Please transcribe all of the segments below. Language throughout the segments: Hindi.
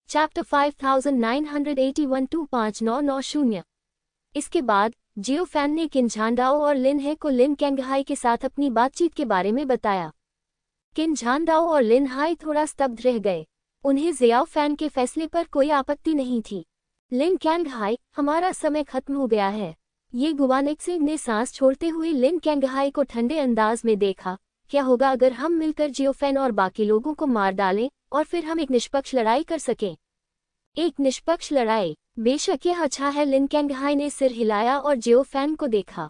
चैप्टर 5981 25990। इसके बाद जियो फैन ने किन झांडाओ और लिन हे को लिन कैंगहाई के साथ अपनी बातचीत के बारे में बताया। किन झांडाओ और लिन हाई थोड़ा स्तब्ध रह गए। उन्हें जियाओ फैन के फैसले पर कोई आपत्ति नहीं थी। लिन कैंगहाई, हमारा समय खत्म हो गया है। ये गुवानिक्सिंग ने सांस छोड़ते हुए लिन कैंगहाई को ठंडे अंदाज में देखा। क्या होगा अगर हम मिलकर जियो फैन और बाकी लोगों को मार डालें और फिर हम एक निष्पक्ष लड़ाई कर सकें? एक निष्पक्ष लड़ाई, बेशक यह अच्छा है। लिन कैंगहाई ने सिर हिलाया और जियो फैन को देखा।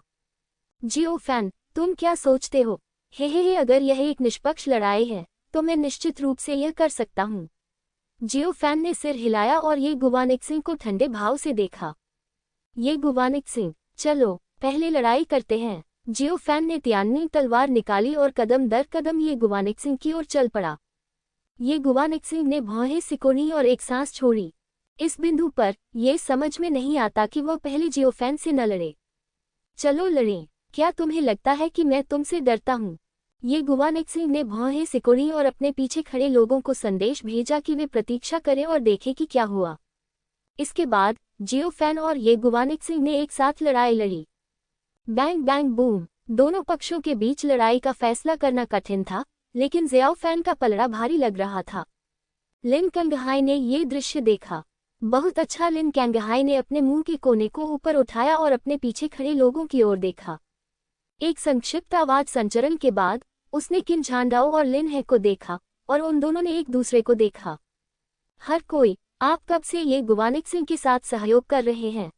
जियो फैन, तुम क्या सोचते हो? हे, अगर यह एक निष्पक्ष लड़ाई है तो मैं निश्चित रूप से यह कर सकता हूँ। जियो फैन ने सिर हिलाया और ये गुवानिक्सिंग को ठंडे भाव से देखा। ये गुवानिक्सिंग, चलो पहले लड़ाई करते हैं। जियो फैन ने तियान्नी तलवार निकाली और कदम दर कदम ये गुवानिक्सिंग की ओर चल पड़ा। ये गुवानिक्सिंग ने भौहें सिकोड़ी और एक सांस छोड़ी। इस बिंदु पर यह समझ में नहीं आता कि वह पहले जियो फैन से न लड़े। चलो लड़ें। क्या तुम्हें लगता है कि मैं तुमसे डरता हूँ? ये गुवानिक्सिंग ने भौहें सिकोड़ी और अपने पीछे खड़े लोगों को संदेश भेजा कि वे प्रतीक्षा करें और देखें कि क्या हुआ। इसके बाद जियो फैन और ये गुवानिक्सिंग ने एक साथ लड़ाई लड़ी। Bang bang boom. दोनों पक्षों के बीच लड़ाई का फैसला करना कठिन था, लेकिन जियाओ फैन का पलड़ा भारी लग रहा था। लिन कैंगहाई ने ये दृश्य देखा। बहुत अच्छा। लिन कैंगहाई ने अपने मुंह के कोने को ऊपर उठाया और अपने पीछे खड़े लोगों की ओर देखा। एक संक्षिप्त आवाज संचरण के बाद उसने किन झांडाओ और लिन हे को देखा और उन दोनों ने एक दूसरे को देखा। हर कोई, आप कब से ये गुवानिक्सिंग के साथ सहयोग कर रहे हैं?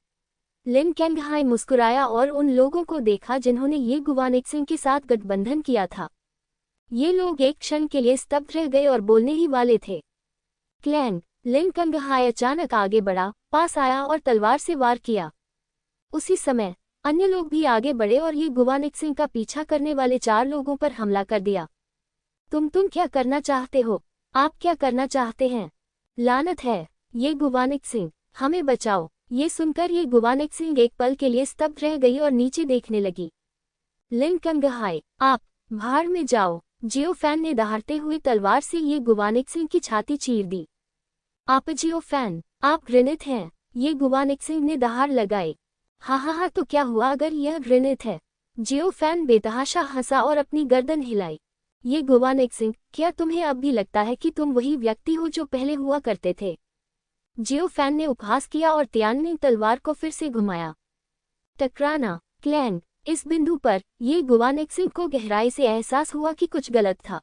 लिन कैंगहाई मुस्कुराया और उन लोगों को देखा जिन्होंने ये गुवानिक्सिंग के साथ गठबंधन किया था। ये लोग एक क्षण के लिए स्तब्ध रह गए और बोलने ही वाले थे। क्लैंग। लिन कैंगहाई अचानक आगे बढ़ा, पास आया और तलवार से वार किया। उसी समय अन्य लोग भी आगे बढ़े और ये गुवानिक्सिंग का पीछा करने वाले 4 लोगों पर हमला कर दिया। तुम क्या करना चाहते हो? आप क्या करना चाहते हैं? लानत है, ये गुवानिक्सिंग, हमें बचाओ। ये सुनकर ये गुवानिक्सिंग एक पल के लिए स्तब्ध रह गई और नीचे देखने लगी। लिन कैंगहाई, आप भाड़ में जाओ। जियो फैन ने दहाड़ते हुए तलवार से ये गुवानिक्सिंग की छाती चीर दी। आप जियो फैन, आप घृणित हैं। ये गुवानिक्सिंग ने दहाड़ लगाई। हा, तो क्या हुआ अगर यह घृणित है? जियो फैन बेतहाशा हंसा और अपनी गर्दन हिलाई। ये गुवानिक्सिंग, क्या तुम्हें अब भी लगता है कि तुम वही व्यक्ति हो जो पहले हुआ करते थे? जियो फैन ने उपहास किया और तियान्नी तलवार को फिर से घुमाया। टकराना। क्लैंग। इस बिंदु पर ये गुवानिक्सिंग को गहराई से एहसास हुआ कि कुछ गलत था।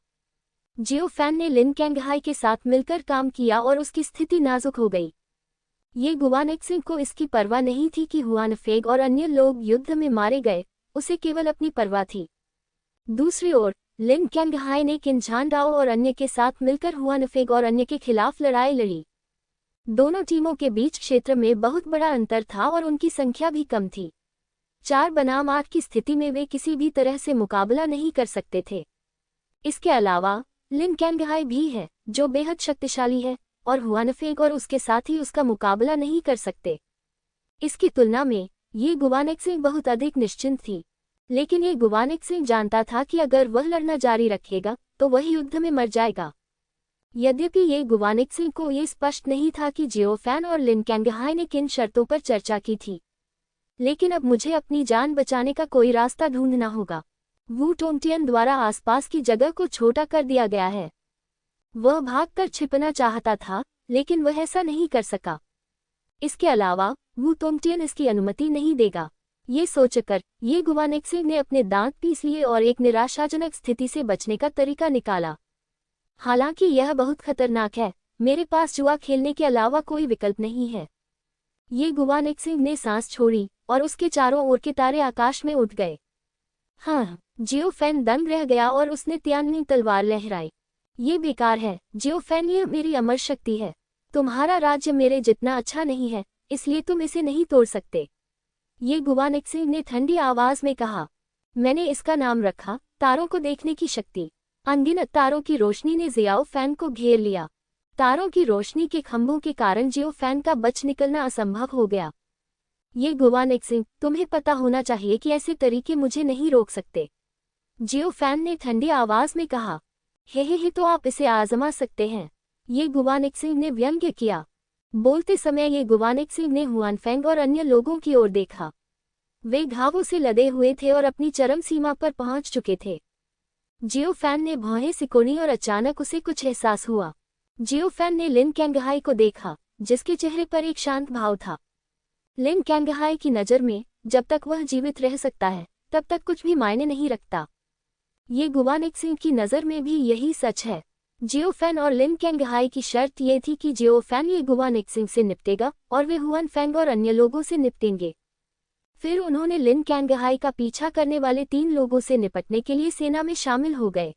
जियो फैन ने लिन कैंगहाई के साथ मिलकर काम किया और उसकी स्थिति नाजुक हो गई। ये गुवानिक्सिंग को इसकी परवाह नहीं थी कि हुआनफेग और अन्य लोग युद्ध में मारे गए, उसे केवल अपनी परवाह थी। दूसरी ओर लिन कैंगहाई ने किन झांडाओ और अन्य के साथ मिलकर हुआनफेग और अन्य के खिलाफ लड़ाई लड़ी। दोनों टीमों के बीच क्षेत्र में बहुत बड़ा अंतर था और उनकी संख्या भी कम थी। 4 बनाम 8 की स्थिति में वे किसी भी तरह से मुकाबला नहीं कर सकते थे। इसके अलावा लिन कैंगहाई भी है जो बेहद शक्तिशाली है और हुआनफेग और उसके साथ ही उसका मुकाबला नहीं कर सकते। इसकी तुलना में ये गुवानिक्सिंग बहुत अधिक निश्चिंत थी, लेकिन ये गुवानिक्सिंग जानता था कि अगर वह लड़ना जारी रखेगा तो वह युद्ध में मर जाएगा। यद्यपि ये गुवानिक्सिंग को ये स्पष्ट नहीं था कि जियो फैन और लिन कैंगहाई ने किन शर्तों पर चर्चा की थी, लेकिन अब मुझे अपनी जान बचाने का कोई रास्ता ढूंढना होगा। वू टोंगटियन द्वारा आसपास की जगह को छोटा कर दिया गया है। वह भागकर छिपना चाहता था, लेकिन वह ऐसा नहीं कर सका। इसके अलावा वू टोंगटियन इसकी अनुमति नहीं देगा। ये सोचकर ये गुवानिक्सिंग ने अपने दांत पीस लिए और एक निराशाजनक स्थिति से बचने का तरीका निकाला। हालांकि यह बहुत खतरनाक है, मेरे पास जुआ खेलने के अलावा कोई विकल्प नहीं है। ये गुवानिक्सिंग ने सांस छोड़ी और उसके चारों ओर के तारे आकाश में उठ गए। हाँ, जियो फैन दंग रह गया और उसने तियान्नी तलवार लहराई। ये बेकार है जियो फैन, यह मेरी अमर शक्ति है। तुम्हारा राज्य मेरे जितना अच्छा नहीं है, इसलिए तुम इसे नहीं तोड़ सकते। ये गुवानिक्सिंग ने ठंडी आवाज में कहा। मैंने इसका नाम रखा तारों को देखने की शक्ति। अनगिनत तारों की रोशनी ने जियाओ फैन को घेर लिया। तारों की रोशनी के खंभों के कारण जियो फैन का बच निकलना असंभव हो गया। ये गुवानिक्सिंग, तुम्हें पता होना चाहिए कि ऐसे तरीके मुझे नहीं रोक सकते। जियो फैन ने ठंडी आवाज में कहा। हे, तो आप इसे आजमा सकते हैं। ये गुवानिक सिंह ने व्यंग्य किया। बोलते समय ये गुवानिक सिंह ने हुआनफेंग और अन्य लोगों की ओर देखा। वे घावों से लदे हुए थे और अपनी चरम सीमा पर पहुंच चुके थे। जियोफैन ने भौहें सिकोड़ी और अचानक उसे कुछ एहसास हुआ। जियोफैन ने लिन कैंगहाई को देखा, जिसके चेहरे पर एक शांत भाव था। लिन कैंगहाई की नज़र में जब तक वह जीवित रह सकता है तब तक कुछ भी मायने नहीं रखता। ये गुवानिक सिंह की नज़र में भी यही सच है। जियोफैन और लिन कैंगहाई की शर्त ये थी कि जियोफैन ये गुवानिक सिंह से निपटेगा और वे हुआनफेंग और अन्य लोगों से निपटेंगे। फिर उन्होंने लिन कैंगहाई का पीछा करने वाले 3 लोगों से निपटने के लिए सेना में शामिल हो गए।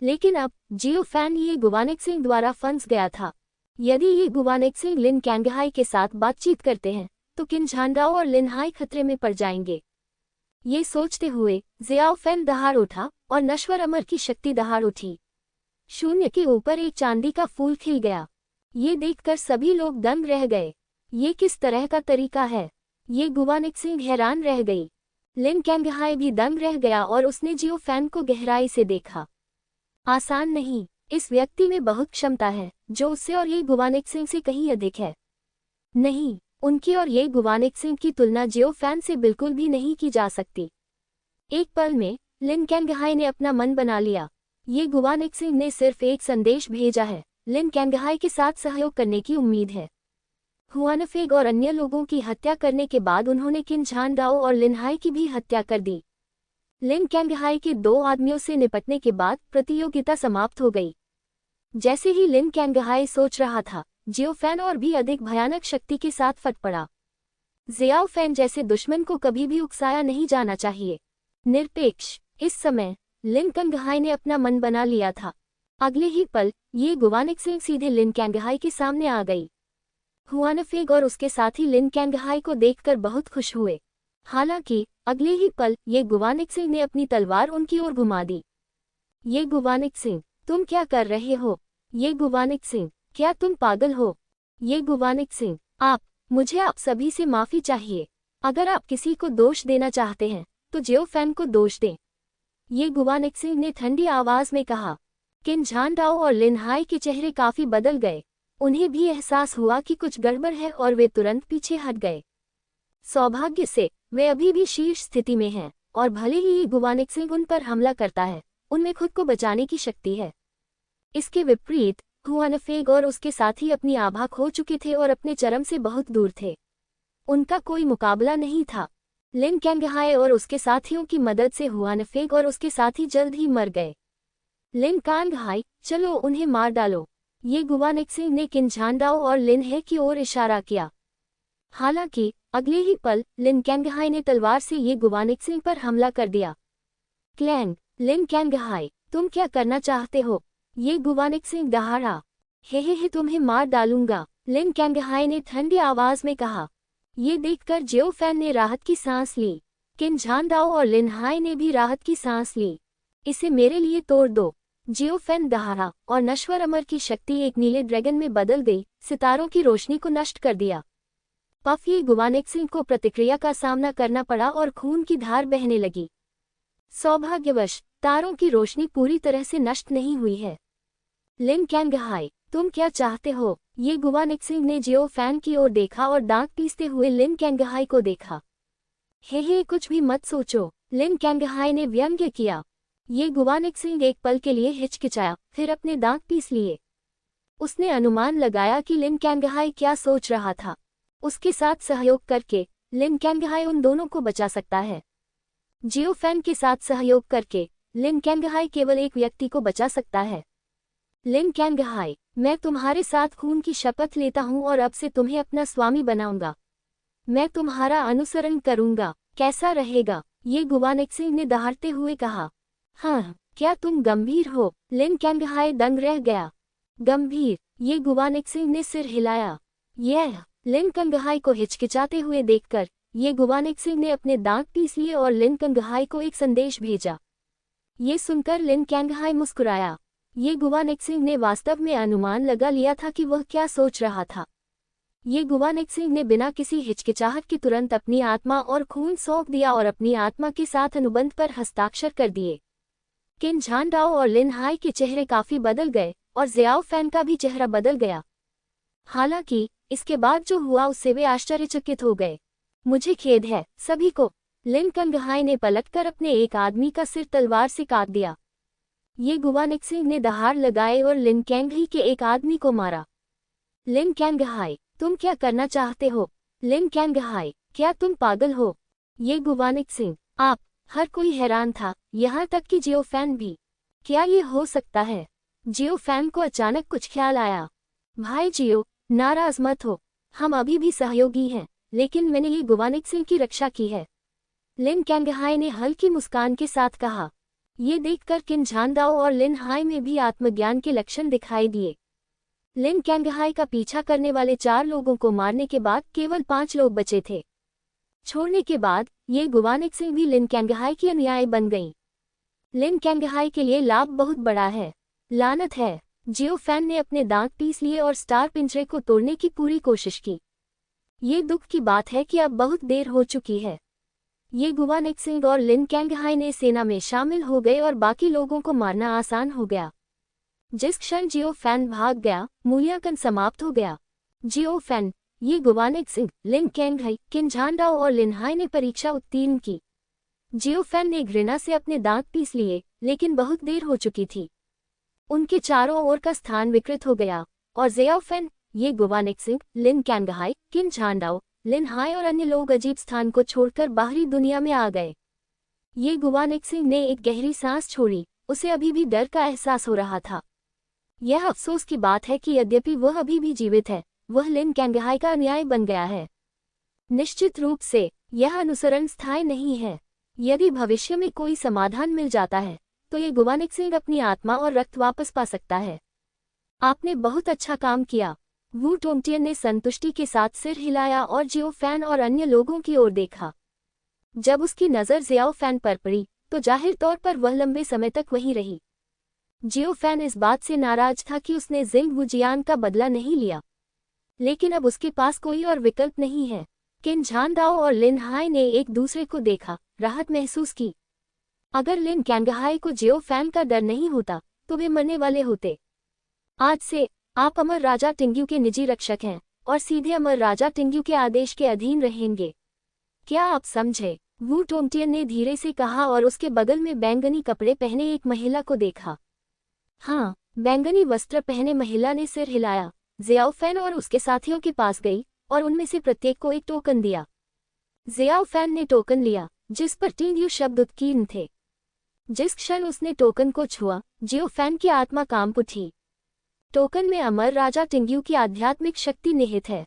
लेकिन अब जियोफैन ये गुवानिक सिंह द्वारा फंस गया था। यदि ये गुवानिक सिंह लिन कैंगहाई के साथ बातचीत करते हैं तो किन झांडाओ और लिनहाई खतरे में पड़ जाएंगे। ये सोचते हुए जियाओफैन दहाड़ उठा और नश्वर अमर की शक्ति दहाड़ उठी। शून्य के ऊपर एक चांदी का फूल खिल गया। ये देखकर सभी लोग दंग रह गए। ये किस तरह का तरीका है? ये गुवानिक सिंह हैरान रह गई। लिन कैंगहाई भी दंग रह गया और उसने जियोफैन को गहराई से देखा। आसान नहीं, इस व्यक्ति में बहुत क्षमता है जो उससे और ये गुवानिक सिंह से कहीं अधिक है। नहीं, उनकी और ये गुवानिक सिंह की तुलना जियोफैन से बिल्कुल भी नहीं की जा सकती। एक पल में लिन कैंगहाई ने अपना मन बना लिया। ये गुवानिक सिंह ने सिर्फ एक संदेश भेजा है, लिन कैंगहाई के साथ सहयोग करने की उम्मीद है। हुआनफेंग और अन्य लोगों की हत्या करने के बाद उन्होंने किन झांडाओ और लिनहाई की भी हत्या कर दी। लिन कैंगहाई के 2 आदमियों से निपटने के बाद प्रतियोगिता समाप्त हो गई। जैसे ही लिन कैंगहाई सोच रहा था, जियोफैन और भी अधिक भयानक शक्ति के साथ फट पड़ा। जियाओफैन जैसे दुश्मन को कभी भी उकसाया नहीं जाना चाहिए। निरपेक्ष। इस समय लिन कैंगहाई ने अपना मन बना लिया था। अगले ही पल ये गुवानिक सिंह सीधे लिन कैंगहाई के सामने आ गई। हुआनफेंग और उसके साथी लिन कैंगहाई को देखकर बहुत खुश हुए। हालांकि अगले ही पल ये गुवानिक सिंह ने अपनी तलवार उनकी ओर घुमा दी। ये गुवानिक सिंह, तुम क्या कर रहे हो? ये गुवानिक सिंह, क्या तुम पागल हो? ये गुवानिक सिंह, मुझे आप सभी से माफी चाहिए। अगर आप किसी को दोष देना चाहते हैं तो जियोफैन को दोष दें। ये गुवानिक सिंह ने ठंडी आवाज में कहा। किन झांडाओ और लिनहाई के चेहरे काफी बदल गए। उन्हें भी एहसास हुआ कि कुछ गड़बड़ है और वे तुरंत पीछे हट गए। सौभाग्य से वे अभी भी शीर्ष स्थिति में हैं और भले ही ये गुवानिक सिंह उन पर हमला करता है, उनमें खुद को बचाने की शक्ति है। इसके विपरीत हुआनफेंग और उसके साथी अपनी आभा खो चुके थे और अपने चरम से बहुत दूर थे। उनका कोई मुकाबला नहीं था। लिन कैंगहाई और उसके साथियों की मदद से हुआनफेंग और उसके साथी जल्द ही मर गए। लिन कैंगहाई, चलो उन्हें मार डालो। ये गुवानिक सिंह ने किन झांडाओ और लिनहे की ओर इशारा किया। हालांकि अगले ही पल लिन कैंगहाई ने तलवार से ये गुवानिक सिंह पर हमला कर दिया। क्लैंग। लिन कैंगहाई, तुम क्या करना चाहते हो? ये गुवानिक सिंह दहाड़ा। हे तुम्हें मार डालूंगा, लिन कैंगहाई ने ठंडी आवाज में कहा। ये देखकर जियोफैन ने राहत की सांस ली। किन झांडाओ और लिनहाई ने भी राहत की सांस ली। इसे मेरे लिए तोड़ दो। जियोफैन दहाड़ा और नश्वर अमर की शक्ति एक नीले ड्रैगन में बदल गई, सितारों की रोशनी को नष्ट कर दिया। पफ ये गुवानिक सिंह को प्रतिक्रिया का सामना करना पड़ा और खून की धार बहने लगी। सौभाग्यवश तारों की रोशनी पूरी तरह से नष्ट नहीं हुई है। लिन कैंगहाई, तुम क्या चाहते हो? ये गुवानिक सिंह ने जियोफैन की ओर देखा और दांत पीसते हुए लिन कैंगहाई को देखा। हे कुछ भी मत सोचो, लिन कैंगहाई ने व्यंग्य किया। ये गुवानिक सिंह एक पल के लिए हिचकिचाया, फिर अपने दांत पीस लिए। उसने अनुमान लगाया कि लिन कैंगहाई क्या सोच रहा था। उसके साथ सहयोग करके लिन कैंगहाई उन दोनों को बचा सकता है। जियोफैन के साथ सहयोग करके लिन कैंगहाई केवल एक व्यक्ति को बचा सकता है। लिन कैंगहाई, मैं तुम्हारे साथ खून की शपथ लेता हूं और अब से तुम्हें अपना स्वामी बनाऊंगा। मैं तुम्हारा अनुसरण करूंगा, कैसा रहेगा? ये गुवानिक सिंह ने दहाड़ते हुए कहा। हाँ, क्या तुम गंभीर हो? लिन कैंगहाई दंग रह गया। गंभीर? ये गुवानिक सिंह ने सिर हिलाया। लिन कैंगहाई को हिचकिचाते हुए देखकर ये गुवानिक सिंह ने अपने दांत पीस लिए और लिन कैंगहाई को एक संदेश भेजा। ये सुनकर लिन कैंगहाई मुस्कुराया। ये गुवानिक सिंह ने वास्तव में अनुमान लगा लिया था कि वह क्या सोच रहा था। ये गुवानिक सिंह ने बिना किसी हिचकिचाहट के तुरंत अपनी आत्मा और खून सौंप दिया और अपनी आत्मा के साथ अनुबंध पर हस्ताक्षर कर दिए। किन झांडाओ और लिनहाई के चेहरे काफी बदल गए और ज़ियाओ फैन का भी चेहरा बदल गया। हालांकि इसके बाद जो हुआ उससे वे आश्चर्यचकित हो गए। मुझे खेद है सभी को, लिन कंगहाई ने पलटकर अपने एक आदमी का सिर तलवार से काट दिया। ये गुवानिक्सिंग ने दहाड़ लगाए और लिन कैंगही के एक आदमी को मारा। लिन कैंगहाई, तुम क्या करना चाहते हो? लिन कैंगहाई, क्या तुम पागल हो? ये गुवानिक्सिंग, आप। हर कोई हैरान था, यहाँ तक कि जियो फैन भी। क्या ये हो सकता है? जियो फैन को अचानक कुछ ख्याल आया। भाई जियो, नाराज मत हो, हम अभी भी सहयोगी हैं, लेकिन मैंने ये गुवानिक्सिंग की रक्षा की है। लिन कैंगहाई ने हल्की मुस्कान के साथ कहा। ये देखकर किन झानदाओ और लिन हाई में भी आत्मज्ञान के लक्षण दिखाई दिए। लिन कैंगहाई का पीछा करने वाले 4 लोगों को मारने के बाद केवल 5 लोग बचे थे। छोड़ने के बाद ये गुवानिक्सिंग भी लिन कैंगहाई की अनुयायी बन गईं। लिन कैंगहाई के लिए लाभ बहुत बड़ा है। लानत है, जियो फैन ने अपने दांत पीस लिए और स्टार पिंजरे को तोड़ने की पूरी कोशिश की। ये दुख की बात है कि अब बहुत देर हो चुकी है। ये गुवानिक्सिंग और लिन कैंगहाई ने सेना में शामिल हो गए और बाकी लोगों को मारना आसान हो गया। जिस क्षण जियो फैन भाग गया, मूल्यांकन समाप्त हो गया। जियो फैन, ये गुवानिक्सिंग, लिन कैंगहाई, किन झानदाओ और लिन हाई ने परीक्षा उत्तीर्ण की। जियो फैन ने घृणा से अपने दांत पीस लिए, लेकिन बहुत देर हो चुकी थी। उनके चारों ओर का स्थान विकृत हो गया और ज़ियाओ फैन, ये गुवानिक्सिंग, लिन कैंगहाई, किन झानदाओ, लिन हाई और अन्य लोग अजीब स्थान को छोड़कर बाहरी दुनिया में आ गए। ये गुवानिक्सिंग ने एक गहरी सांस छोड़ी, उसे अभी भी डर का एहसास हो रहा था। यह अफसोस की बात है कि यद्यपि वह अभी भी जीवित है, वह लिन कैंगहाई का अनुयायी बन गया है। निश्चित रूप से यह अनुसरण स्थायी नहीं है। यदि भविष्य में कोई समाधान मिल जाता है, तो ये गुवानिक्सिंग अपनी आत्मा और रक्त वापस पा सकता है। आपने बहुत अच्छा काम किया। वू टोंगटियन ने संतुष्टि के साथ सिर हिलाया और जियो फैन और अन्य लोगों की ओर देखा। जब उसकी नज़र ज़ियाओ फैन पर पड़ी, तो जाहिर तौर पर वह लंबे समय तक वहीं रही। जियो फैन इस बात से नाराज था कि उसने जिंग वुजियान का बदला नहीं लिया, लेकिन अब उसके पास कोई और विकल्प नहीं है। किन झानदाओ और लिन हाई ने एक दूसरे को देखा, राहत महसूस की। अगर लिन कैंगहाई को जियो फैन का डर नहीं होता, तो वे मरने वाले होते। आज से आप अमर राजा टिंग्यू के निजी रक्षक हैं और सीधे अमर राजा टिंग्यू के आदेश के अधीन रहेंगे। क्या आप समझे? वू टोंगटियन ने धीरे से कहा और उसके बगल में बैंगनी कपड़े पहने एक महिला को देखा। हाँ, बैंगनी वस्त्र पहने महिला ने सिर हिलाया, ज़ियाओ फैन और उसके साथियों के पास गई और उनमें से प्रत्येक को एक टोकन दिया। ज़ियाओ फैन ने टोकन लिया, जिस पर टिंग्यू शब्द उत्कीर्ण थे। जिस क्षण उसने टोकन को छुआ, जियो फैन की आत्मा कांप उठी। टोकन में अमर राजा टिंग्यू की आध्यात्मिक शक्ति निहित है।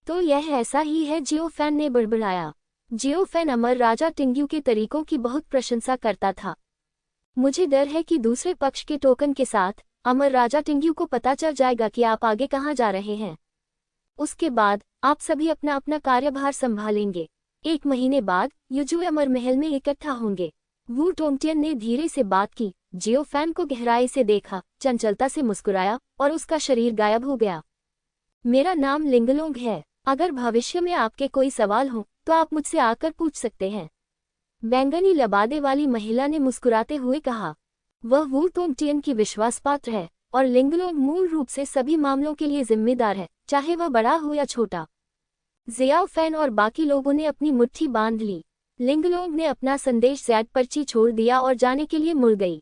तो यह ऐसा ही है, जियो फैन ने बड़बड़ाया। जियो फैन अमर राजा टिंग्यू के तरीकों की बहुत प्रशंसा करता था। मुझे डर है कि दूसरे पक्ष के टोकन के साथ अमर राजा टिंग्यू को पता चल जाएगा कि आप आगे कहाँ जा रहे हैं। उसके बाद आप सभी अपना अपना कार्यभार संभालेंगे। 1 महीने बाद युजू अमर महल में इकट्ठा होंगे। वू टोंगटियन ने धीरे से बात की, जियो फैन को गहराई से देखा, चंचलता से मुस्कुराया और उसका शरीर गायब हो गया। मेरा नाम लिंगलोंग है। अगर भविष्य में आपके कोई सवाल हो तो आप मुझसे आकर पूछ सकते हैं। बैंगनी लबादे वाली महिला ने मुस्कुराते हुए कहा। वह वू टोंगटियन की विश्वासपात्र है और लिंगलोंग मूल रूप से सभी मामलों के लिए जिम्मेदार है, चाहे वह बड़ा हो या छोटा। ज़ियाओ फैन और बाकी लोगों ने अपनी मुट्ठी बांध ली। लिंगलोंग ने अपना संदेश ज़ैड पर्ची छोड़ दिया और जाने के लिए मुड़ गई।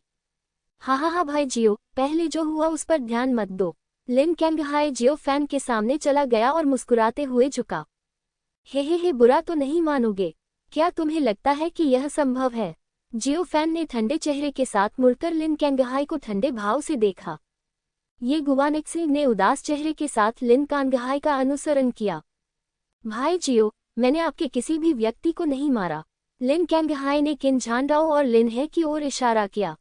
हा भाई जियो, पहले जो हुआ उस पर ध्यान मत दो। लिन कैंगहाई जियो फैन के सामने चला गया और मुस्कुराते हुए झुका। हे, बुरा तो नहीं मानोगे? क्या तुम्हें लगता है कि यह संभव है? जियो फैन ने ठंडे चेहरे के साथ मुड़कर लिन कैंगहाई को ठंडे भाव से देखा। ये गुवानिक्सिंग ने उदास चेहरे के साथ लिन कैंगहाई का अनुसरण किया। भाई जियो, मैंने आपके किसी भी व्यक्ति को नहीं मारा। लिन कैंगहाई ने किन झानदाओ और लिन हे की ओर इशारा किया।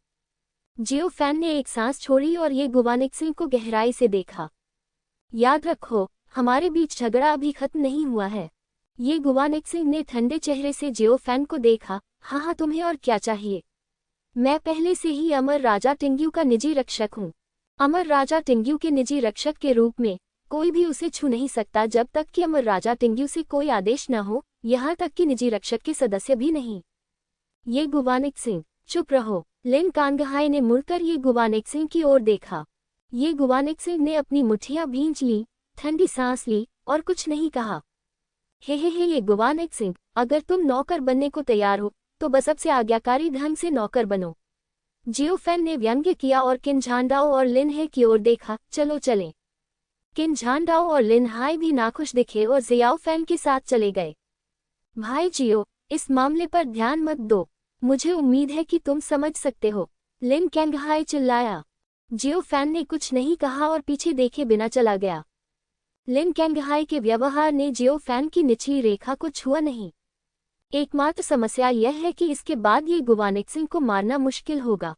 जियो फैन ने एक सांस छोड़ी और ये गुवानिक्सिंग को गहराई से देखा। याद रखो, हमारे बीच झगड़ा अभी खत्म नहीं हुआ है। ये गुवानिक्सिंग ने ठंडे चेहरे से जियो फैन को देखा। हाँ, तुम्हें और क्या चाहिए? मैं पहले से ही अमर राजा टिंग्यू का निजी रक्षक हूँ। अमर राजा टिंग्यू के निजी रक्षक के रूप में कोई भी उसे छू नहीं सकता जब तक कि अमर राजा टिंग्यू से कोई आदेश न हो, यहाँ तक कि निजी रक्षक के सदस्य भी नहीं। ये गुवानिक्सिंग, चुप रहो। लिन कैंगहाई ने मुड़कर ये गुवानिक्सिंग की ओर देखा। ये गुवानिक्सिंग ने अपनी मुट्ठियां भींच ली, ठंडी सांस ली और कुछ नहीं कहा। हे ये गुवानिक्सिंग, अगर तुम नौकर बनने को तैयार हो तो बस अब से आज्ञाकारी ढंग से नौकर बनो। जियो फैन ने व्यंग्य किया और किन झांडाओ और लिन हे की ओर देखा। चलो चलें। किन झांडाओ और लिन हाई भी नाखुश दिखे और जियाओ फैन के साथ चले गए। भाई जियो, इस मामले पर ध्यान मत दो, मुझे उम्मीद है कि तुम समझ सकते हो, लिन कैंगहाई चिल्लाया। जियो फैन ने कुछ नहीं कहा और पीछे देखे बिना चला गया। लिन कैंगहाई के व्यवहार ने जियो फैन की निचली रेखा को छुआ नहीं। एकमात्र समस्या यह है कि इसके बाद ये गुवानिक्सिंग को मारना मुश्किल होगा।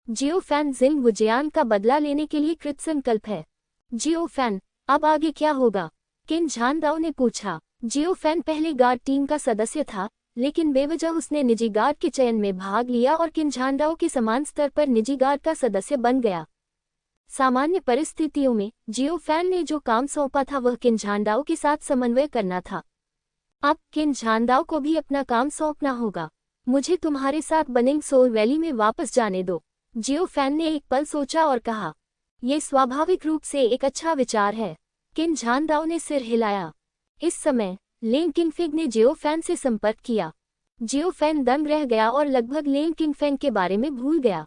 जियो फैन जिंग वुजियान का बदला लेने के लिए कृतसंकल्प है। जियो फैन, अब आगे क्या होगा? किन झांडाओ ने पूछा। जियो फैन पहले गार्ड टीम का सदस्य था, लेकिन बेवजह उसने निजी गार्ड के चयन में भाग लिया और किन झांडाओ के समान स्तर पर निजी गार्ड का सदस्य बन गया। सामान्य परिस्थितियों में जियो फैन ने जो काम सौंपा था वह किन झांडाओ के साथ समन्वय करना था। अब किन झांडाओ को भी अपना काम सौंपना होगा। मुझे तुम्हारे साथ बनिंग सोल वैली में वापस जाने दो। जियो फैन ने एक पल सोचा और कहा, यह स्वाभाविक रूप से एक अच्छा विचार है। किन झांडाओ ने सिर हिलाया। इस समय लेंग किंगफिग ने जियो फैन से संपर्क किया। जियो फैन दंग रह गया और लगभग लेंग किंगफिग के बारे में भूल गया।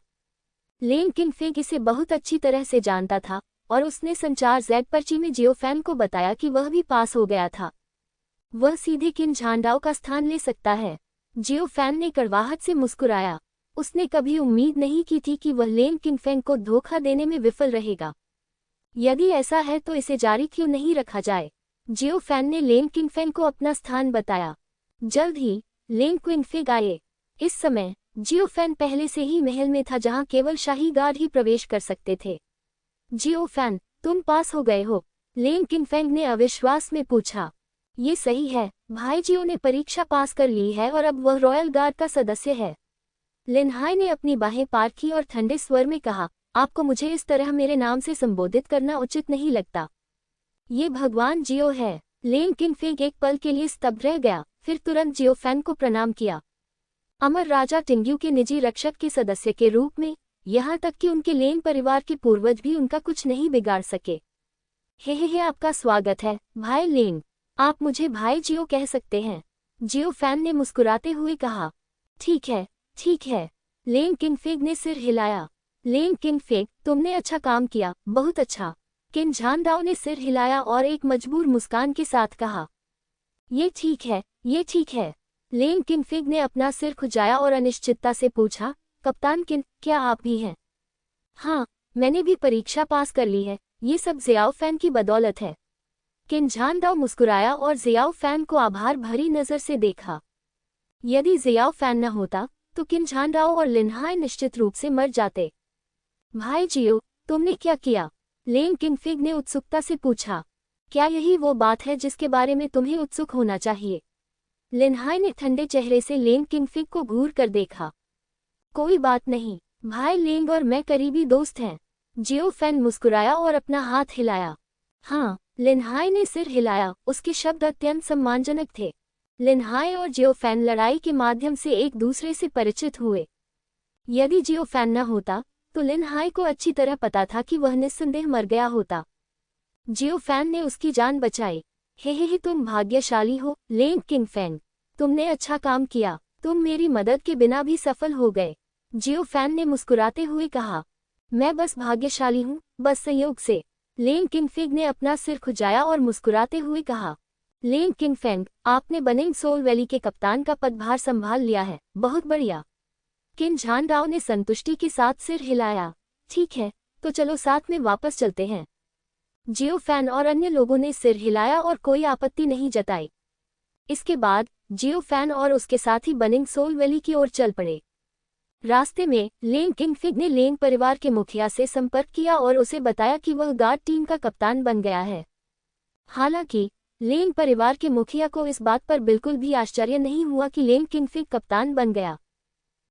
लेंग किंगफिग इसे बहुत अच्छी तरह से जानता था और उसने संचार जेड पर्ची में जियो फैन को बताया कि वह भी पास हो गया था। वह सीधे किन झांडाओ का स्थान ले सकता है। जियो फैन ने कड़वाहट से मुस्कुराया। उसने कभी उम्मीद नहीं की थी कि वह लेंग किंगफिग को धोखा देने में विफल रहेगा। यदि ऐसा है तो इसे जारी क्यों नहीं रखा जाए। जियो फैन ने लेंग किंगफिग को अपना स्थान बताया। जल्द ही लेंग किंगफिग आए। इस समय जियो फैन पहले से ही महल में था, जहां केवल शाही गार्ड ही प्रवेश कर सकते थे। जियो फैन, तुम पास हो गए हो? लेंग किंगफिग ने अविश्वास में पूछा। ये सही है, भाई जियो ने परीक्षा पास कर ली है और अब वह रॉयल गार्ड का सदस्य है। लिन हाई ने अपनी बाहें पार की और ठंडे स्वर में कहा, आपको मुझे इस तरह मेरे नाम से संबोधित करना उचित नहीं लगता। ये भगवान जियो है। लेंग किंगफिग एक पल के लिए स्तब्ध रह गया, फिर तुरंत जियो फैन को प्रणाम किया। अमर राजा टिंग्यू के निजी रक्षक के सदस्य के रूप में, यहाँ तक कि उनके लेंग परिवार के पूर्वज भी उनका कुछ नहीं बिगाड़ सके। हे आपका स्वागत है भाई लेंग। आप मुझे भाई जियो कह सकते हैं। जियो फैन ने मुस्कुराते हुए कहा। ठीक है, ठीक है। लेंग किंगफिग ने सिर हिलाया। लेंग किंगफिग, तुमने अच्छा काम किया, बहुत अच्छा। किन झांडाओ ने सिर हिलाया और एक मजबूर मुस्कान के साथ कहा, ये ठीक है, ये ठीक है। लेंग किंगफिग ने अपना सिर खुजाया और अनिश्चितता से पूछा, कप्तान किन, क्या आप भी हैं? हाँ, मैंने भी परीक्षा पास कर ली है। ये सब जियाओ फैन की बदौलत है। किन झांडाओ मुस्कुराया और जियाओ फैन को आभार भरी नजर से देखा। यदि जियाओ फैन न होता तो किन झांडाओ और लिन हाई निश्चित रूप से मर जाते। भाई जियो, तुमने क्या किया? लेंग किंगफिग ने उत्सुकता से पूछा। क्या यही वो बात है जिसके बारे में तुम्हें उत्सुक होना चाहिए? लिन हाई ने ठंडे चेहरे से लेंग किंगफिग को घूर कर देखा। कोई बात नहीं, भाई लेंग और मैं करीबी दोस्त हैं। जियो फैन मुस्कुराया और अपना हाथ हिलाया। हाँ, लिन हाई ने सिर हिलाया। उसके शब्द अत्यंत सम्मानजनक थे। लिन हाई और जियो फैन लड़ाई के माध्यम से एक दूसरे से परिचित हुए। यदि जियो फैन न होता तो लिन हाई को अच्छी तरह पता था कि वह निस्संदेह मर गया होता। जियो फैन ने उसकी जान बचाई। हे तुम भाग्यशाली हो लेंग किंगफिग, तुमने अच्छा काम किया। तुम मेरी मदद के बिना भी सफल हो गए। जियो फैन ने मुस्कुराते हुए कहा, मैं बस भाग्यशाली हूँ, बस संयोग से। लेंग किंगफिग ने अपना सिर खुजाया और मुस्कुराते हुए कहा, लेंग किंगफिग, आपने बनिंग सोल वैली के कप्तान का पदभार संभाल लिया है, बहुत बढ़िया। किन झांडाओ ने संतुष्टि के साथ सिर हिलाया। ठीक है, तो चलो साथ में वापस चलते हैं। जियो फैन और अन्य लोगों ने सिर हिलाया और कोई आपत्ति नहीं जताई। इसके बाद जियो फैन और उसके साथी बनिंग सोल वैली की ओर चल पड़े। रास्ते में लेंग किंगफिग ने लेंग परिवार के मुखिया से संपर्क किया और उसे बताया कि वह गार्ड टीम का कप्तान बन गया है। हालांकि लेंग परिवार के मुखिया को इस बात पर बिल्कुल भी आश्चर्य नहीं हुआ कि लेंग किंगफिग कप्तान बन गया।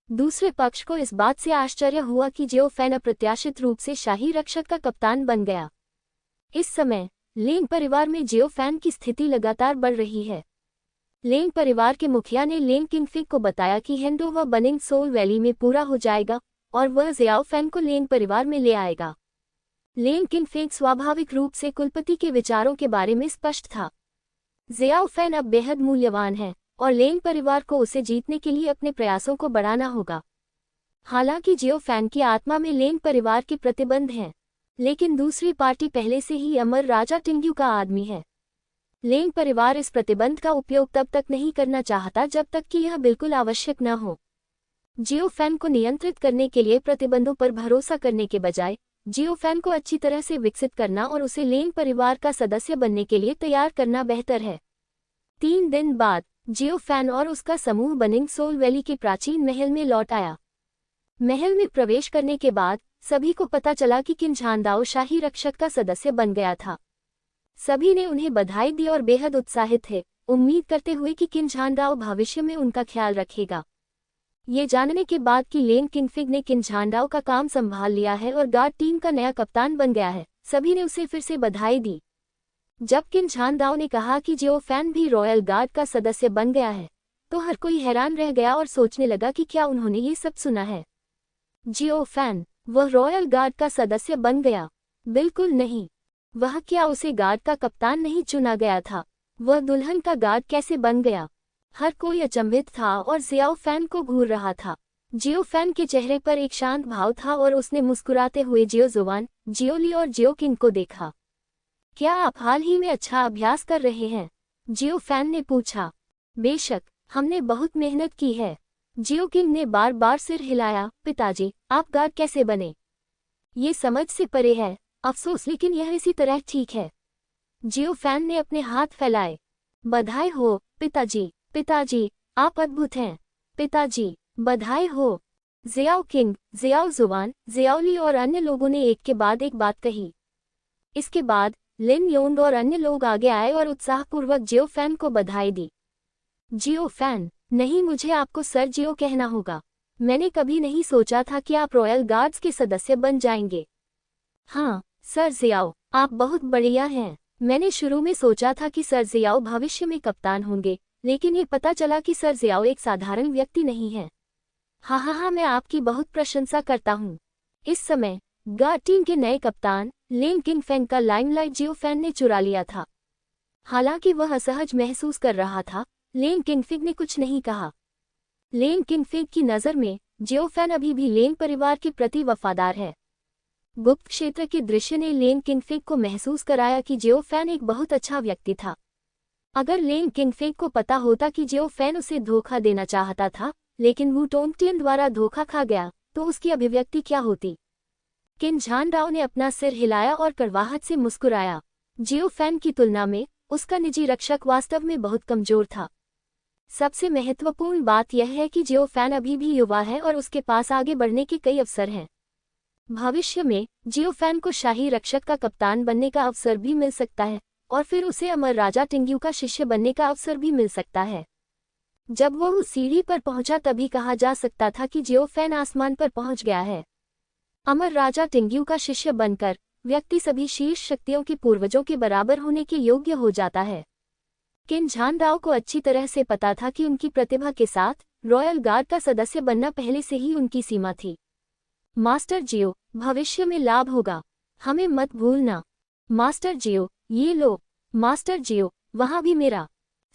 दूसरे पक्ष को इस बात से आश्चर्य हुआ कि जियो फैन अप्रत्याशित रूप से शाही रक्षक का कप्तान बन गया। इस समय लेंग परिवार में जियो फैन की स्थिति लगातार बढ़ रही है। लेंग परिवार के मुखिया ने लेंग किंगफिग को बताया कि हैंडओवर बनिंग सोल वैली में पूरा हो जाएगा और वह जियाओ फैन को लेंग परिवार में ले आएगा। लेन किंगफेंग स्वाभाविक रूप से कुलपति के विचारों के बारे में स्पष्ट था। जियाओ फैन अब बेहद मूल्यवान है और लेन परिवार को उसे जीतने के लिए अपने प्रयासों को बढ़ाना होगा। हालांकि जियो फैन की आत्मा में लेन परिवार के प्रतिबंध हैं, लेकिन दूसरी पार्टी पहले से ही अमर राजा टिंग्यू का आदमी है। लेन परिवार इस प्रतिबंध का उपयोग तब तक नहीं करना चाहता जब तक कि यह बिल्कुल आवश्यक न हो। जियो फैन को नियंत्रित करने के लिए प्रतिबंधों पर भरोसा करने के बजाय जियो फैन को अच्छी तरह से विकसित करना और उसे लेन परिवार का सदस्य बनने के लिए तैयार करना बेहतर है। 3 दिन बाद जियो फैन और उसका समूह बनिंग सोल वैली के प्राचीन महल में लौट आया। महल में प्रवेश करने के बाद सभी को पता चला कि किन झानदाओ शाही रक्षक का सदस्य बन गया था। सभी ने उन्हें बधाई दी और बेहद उत्साहित थे, उम्मीद करते हुए कि किन झानदाओ भविष्य में उनका ख्याल रखेगा। ये जानने के बाद कि लेन किंगफिग ने किन झानदाओ का काम संभाल लिया है और गार्ड टीम का नया कप्तान बन गया है, सभी ने उसे फिर से बधाई दी। जब किन झानदाओ ने कहा कि जियो फैन भी रॉयल गार्ड का सदस्य बन गया है, तो हर कोई हैरान रह गया और सोचने लगा कि क्या उन्होंने ये सब सुना है। जियो फैन, वह रॉयल गार्ड का सदस्य बन गया? बिल्कुल नहीं। वह क्या उसे गार्ड का कप्तान नहीं चुना गया था? वह दुल्हन का गार्ड कैसे बन गया? हर कोई अचंभित था और जियाओ फैन को घूर रहा था। जियो फैन के चेहरे पर एक शांत भाव था और उसने मुस्कुराते हुए जियो जुवान, जियोली और जियो किंग को देखा। क्या आप हाल ही में अच्छा अभ्यास कर रहे हैं? जियो फैन ने पूछा। बेशक, हमने बहुत मेहनत की है। जियो किंग ने बार बार सिर हिलाया। पिताजी, आप गार्ड कैसे बने? ये समझ से परे है। अफसोस, लेकिन यह इसी तरह ठीक है। जियो फैन ने अपने हाथ फैलाए। बधाई हो पिताजी। पिताजी, आप अद्भुत हैं। पिताजी, बधाई हो। जियाओ किंग, जियाओ जुवान, जियाओली और अन्य लोगों ने एक के बाद एक बात कही। इसके बाद लिन योंग और अन्य लोग आगे आए और उत्साहपूर्वक जियो फैन को बधाई दी। जियो फैन, नहीं, मुझे आपको सर जियो कहना होगा। मैंने कभी नहीं सोचा था कि आप रॉयल गार्ड्स के सदस्य बन जाएंगे। हाँ सर जियाओ, आप बहुत बढ़िया हैं। मैंने शुरू में सोचा था कि सर जियाओ भविष्य में कप्तान होंगे, लेकिन ये पता चला कि सर जियाओ एक साधारण व्यक्ति नहीं है। हाँ, मैं आपकी बहुत प्रशंसा करता हूँ। इस समय गार्ड टीम के नए कप्तान लेन किंगफेंग का लाइमलाइट जियो फैन ने चुरा लिया था। हालांकि वह असहज महसूस कर रहा था, लेन किंगफिग ने कुछ नहीं कहा। लेन किंगफिग की नज़र में जियो फैन अभी भी लेन परिवार के प्रति वफादार है। गुप्त क्षेत्र के दृश्य ने लेन किंगफिग को महसूस कराया कि जियो फैन एक बहुत अच्छा व्यक्ति था। अगर लेन किंगफिग को पता होता कि जियो फैन उसे धोखा देना चाहता था, लेकिन वू टोंगटियन द्वारा धोखा खा गया, तो उसकी अभिव्यक्ति क्या होती? किन झानडाओ ने अपना सिर हिलाया और कड़वाहट से मुस्कुराया। जियो फैन की तुलना में उसका निजी रक्षक वास्तव में बहुत कमजोर था। सबसे महत्वपूर्ण बात यह है कि जियो फैन अभी भी युवा है और उसके पास आगे बढ़ने के कई अवसर हैं। भविष्य में जियो फैन को शाही रक्षक का कप्तान बनने का अवसर भी मिल सकता है और फिर उसे अमर राजा टिंग्यू का शिष्य बनने का अवसर भी मिल सकता है। जब वह उस सीढ़ी पर पहुंचा तभी कहा जा सकता था कि जियो फैन आसमान पर पहुंच गया है। अमर राजा टिंग्यू का शिष्य बनकर व्यक्ति सभी शीर्ष शक्तियों के पूर्वजों के बराबर होने के योग्य हो जाता है। किन झानडाओ को अच्छी तरह से पता था कि उनकी प्रतिभा के साथ रॉयल गार्ड का सदस्य बनना पहले से ही उनकी सीमा थी। मास्टर जियो, भविष्य में लाभ होगा, हमें मत भूलना। मास्टर जियो, ये लो। मास्टर जियो, वहाँ भी मेरा।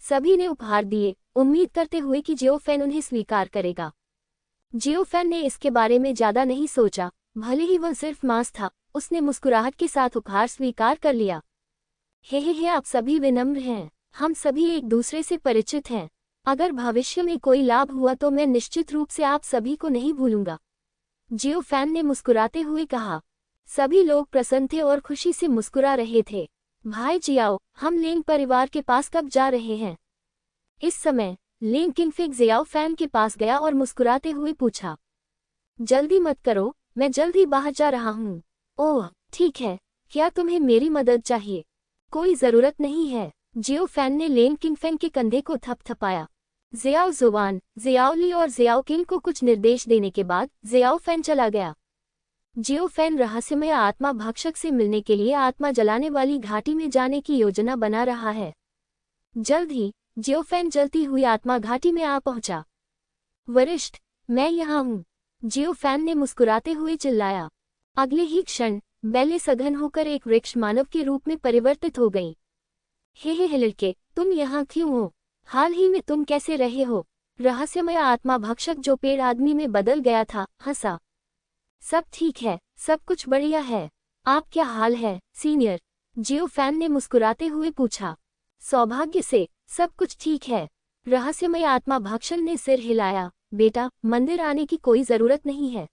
सभी ने उपहार दिए, उम्मीद करते हुए कि जियो फैन उन्हें स्वीकार करेगा। जियो फैन ने इसके बारे में ज्यादा नहीं सोचा, भले ही वह सिर्फ मांस था। उसने मुस्कुराहट के साथ उपहार स्वीकार कर लिया। हे, आप सभी विनम्र हैं। हम सभी एक दूसरे से परिचित हैं। अगर भविष्य में कोई लाभ हुआ तो मैं निश्चित रूप से आप सभी को नहीं भूलूंगा। जियो फैन ने मुस्कुराते हुए कहा। सभी लोग प्रसन्न थे और खुशी से मुस्कुरा रहे थे। भाई जियाओ, हम लेंग परिवार के पास कब जा रहे हैं? इस समय लेंग किंगफिग जियाओ फैन के पास गया और मुस्कुराते हुए पूछा। जल्दी मत करो, मैं जल्द ही बाहर जा रहा हूँ। ओह ठीक है, क्या तुम्हें मेरी मदद चाहिए? कोई जरूरत नहीं है। जियो फैन ने लेन किंगफेंग के कंधे को थपथपाया। जियाओ जुवान, जियाओली और जियाओ किंग को कुछ निर्देश देने के बाद जियाओ फैन चला गया। जियो फैन रहस्यमय आत्मा भक्षक से मिलने के लिए आत्मा जलाने वाली घाटी में जाने की योजना बना रहा है। जल्द ही जियो फैन जलती हुई आत्मा घाटी में आ पहुंचा। वरिष्ठ, मैं यहाँ हूँ, जियो फैन ने मुस्कुराते हुए चिल्लाया। अगले ही क्षण बेले सघन होकर एक वृक्ष मानव के रूप में परिवर्तित हो गई। हे लड़के, तुम यहाँ क्यों हो? हाल ही में तुम कैसे रहे हो? रहस्यमय आत्मा भक्षक जो पेड़ आदमी में बदल गया था, हंसा। सब ठीक है, सब कुछ बढ़िया है। आप क्या हाल है, सीनियर? जियोफैन ने मुस्कुराते हुए पूछा। सौभाग्य से सब कुछ ठीक है। रहस्यमय आत्मा भक्षक ने सिर हिलाया। बेटा, मंदिर आने की कोई जरूरत नहीं है।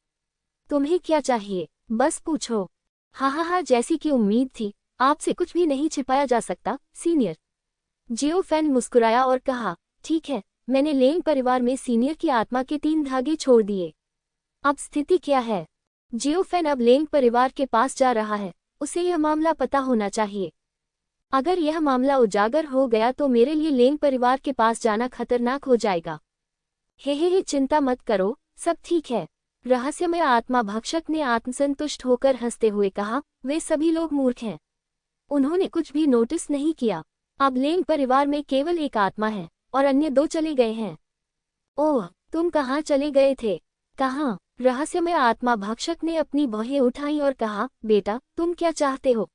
तुम्हें क्या चाहिए, बस पूछो। हा, जैसी कि उम्मीद थी, आपसे कुछ भी नहीं छिपाया जा सकता, सीनियर। जियोफैन मुस्कुराया और कहा, ठीक है, मैंने लेंग परिवार में सीनियर की आत्मा के 3 धागे छोड़ दिए। अब स्थिति क्या है? जियोफैन अब लेंग परिवार के पास जा रहा है। उसे यह मामला पता होना चाहिए। अगर यह मामला उजागर हो गया तो मेरे लिए लेंग परिवार के पास जाना खतरनाक हो जाएगा। हे, चिंता मत करो, सब ठीक है। रहस्यमय आत्मा भक्षक ने आत्मसंतुष्ट होकर हंसते हुए कहा, वे सभी लोग मूर्ख हैं। उन्होंने कुछ भी नोटिस नहीं किया। अब लेंग परिवार में केवल एक आत्मा है और अन्य 2 चले गए हैं। ओह, तुम कहाँ चले गए थे? कहाँ? रहस्यमय आत्मा भक्षक ने अपनी भौहें उठाई और कहा, बेटा, तुम क्या चाहते हो?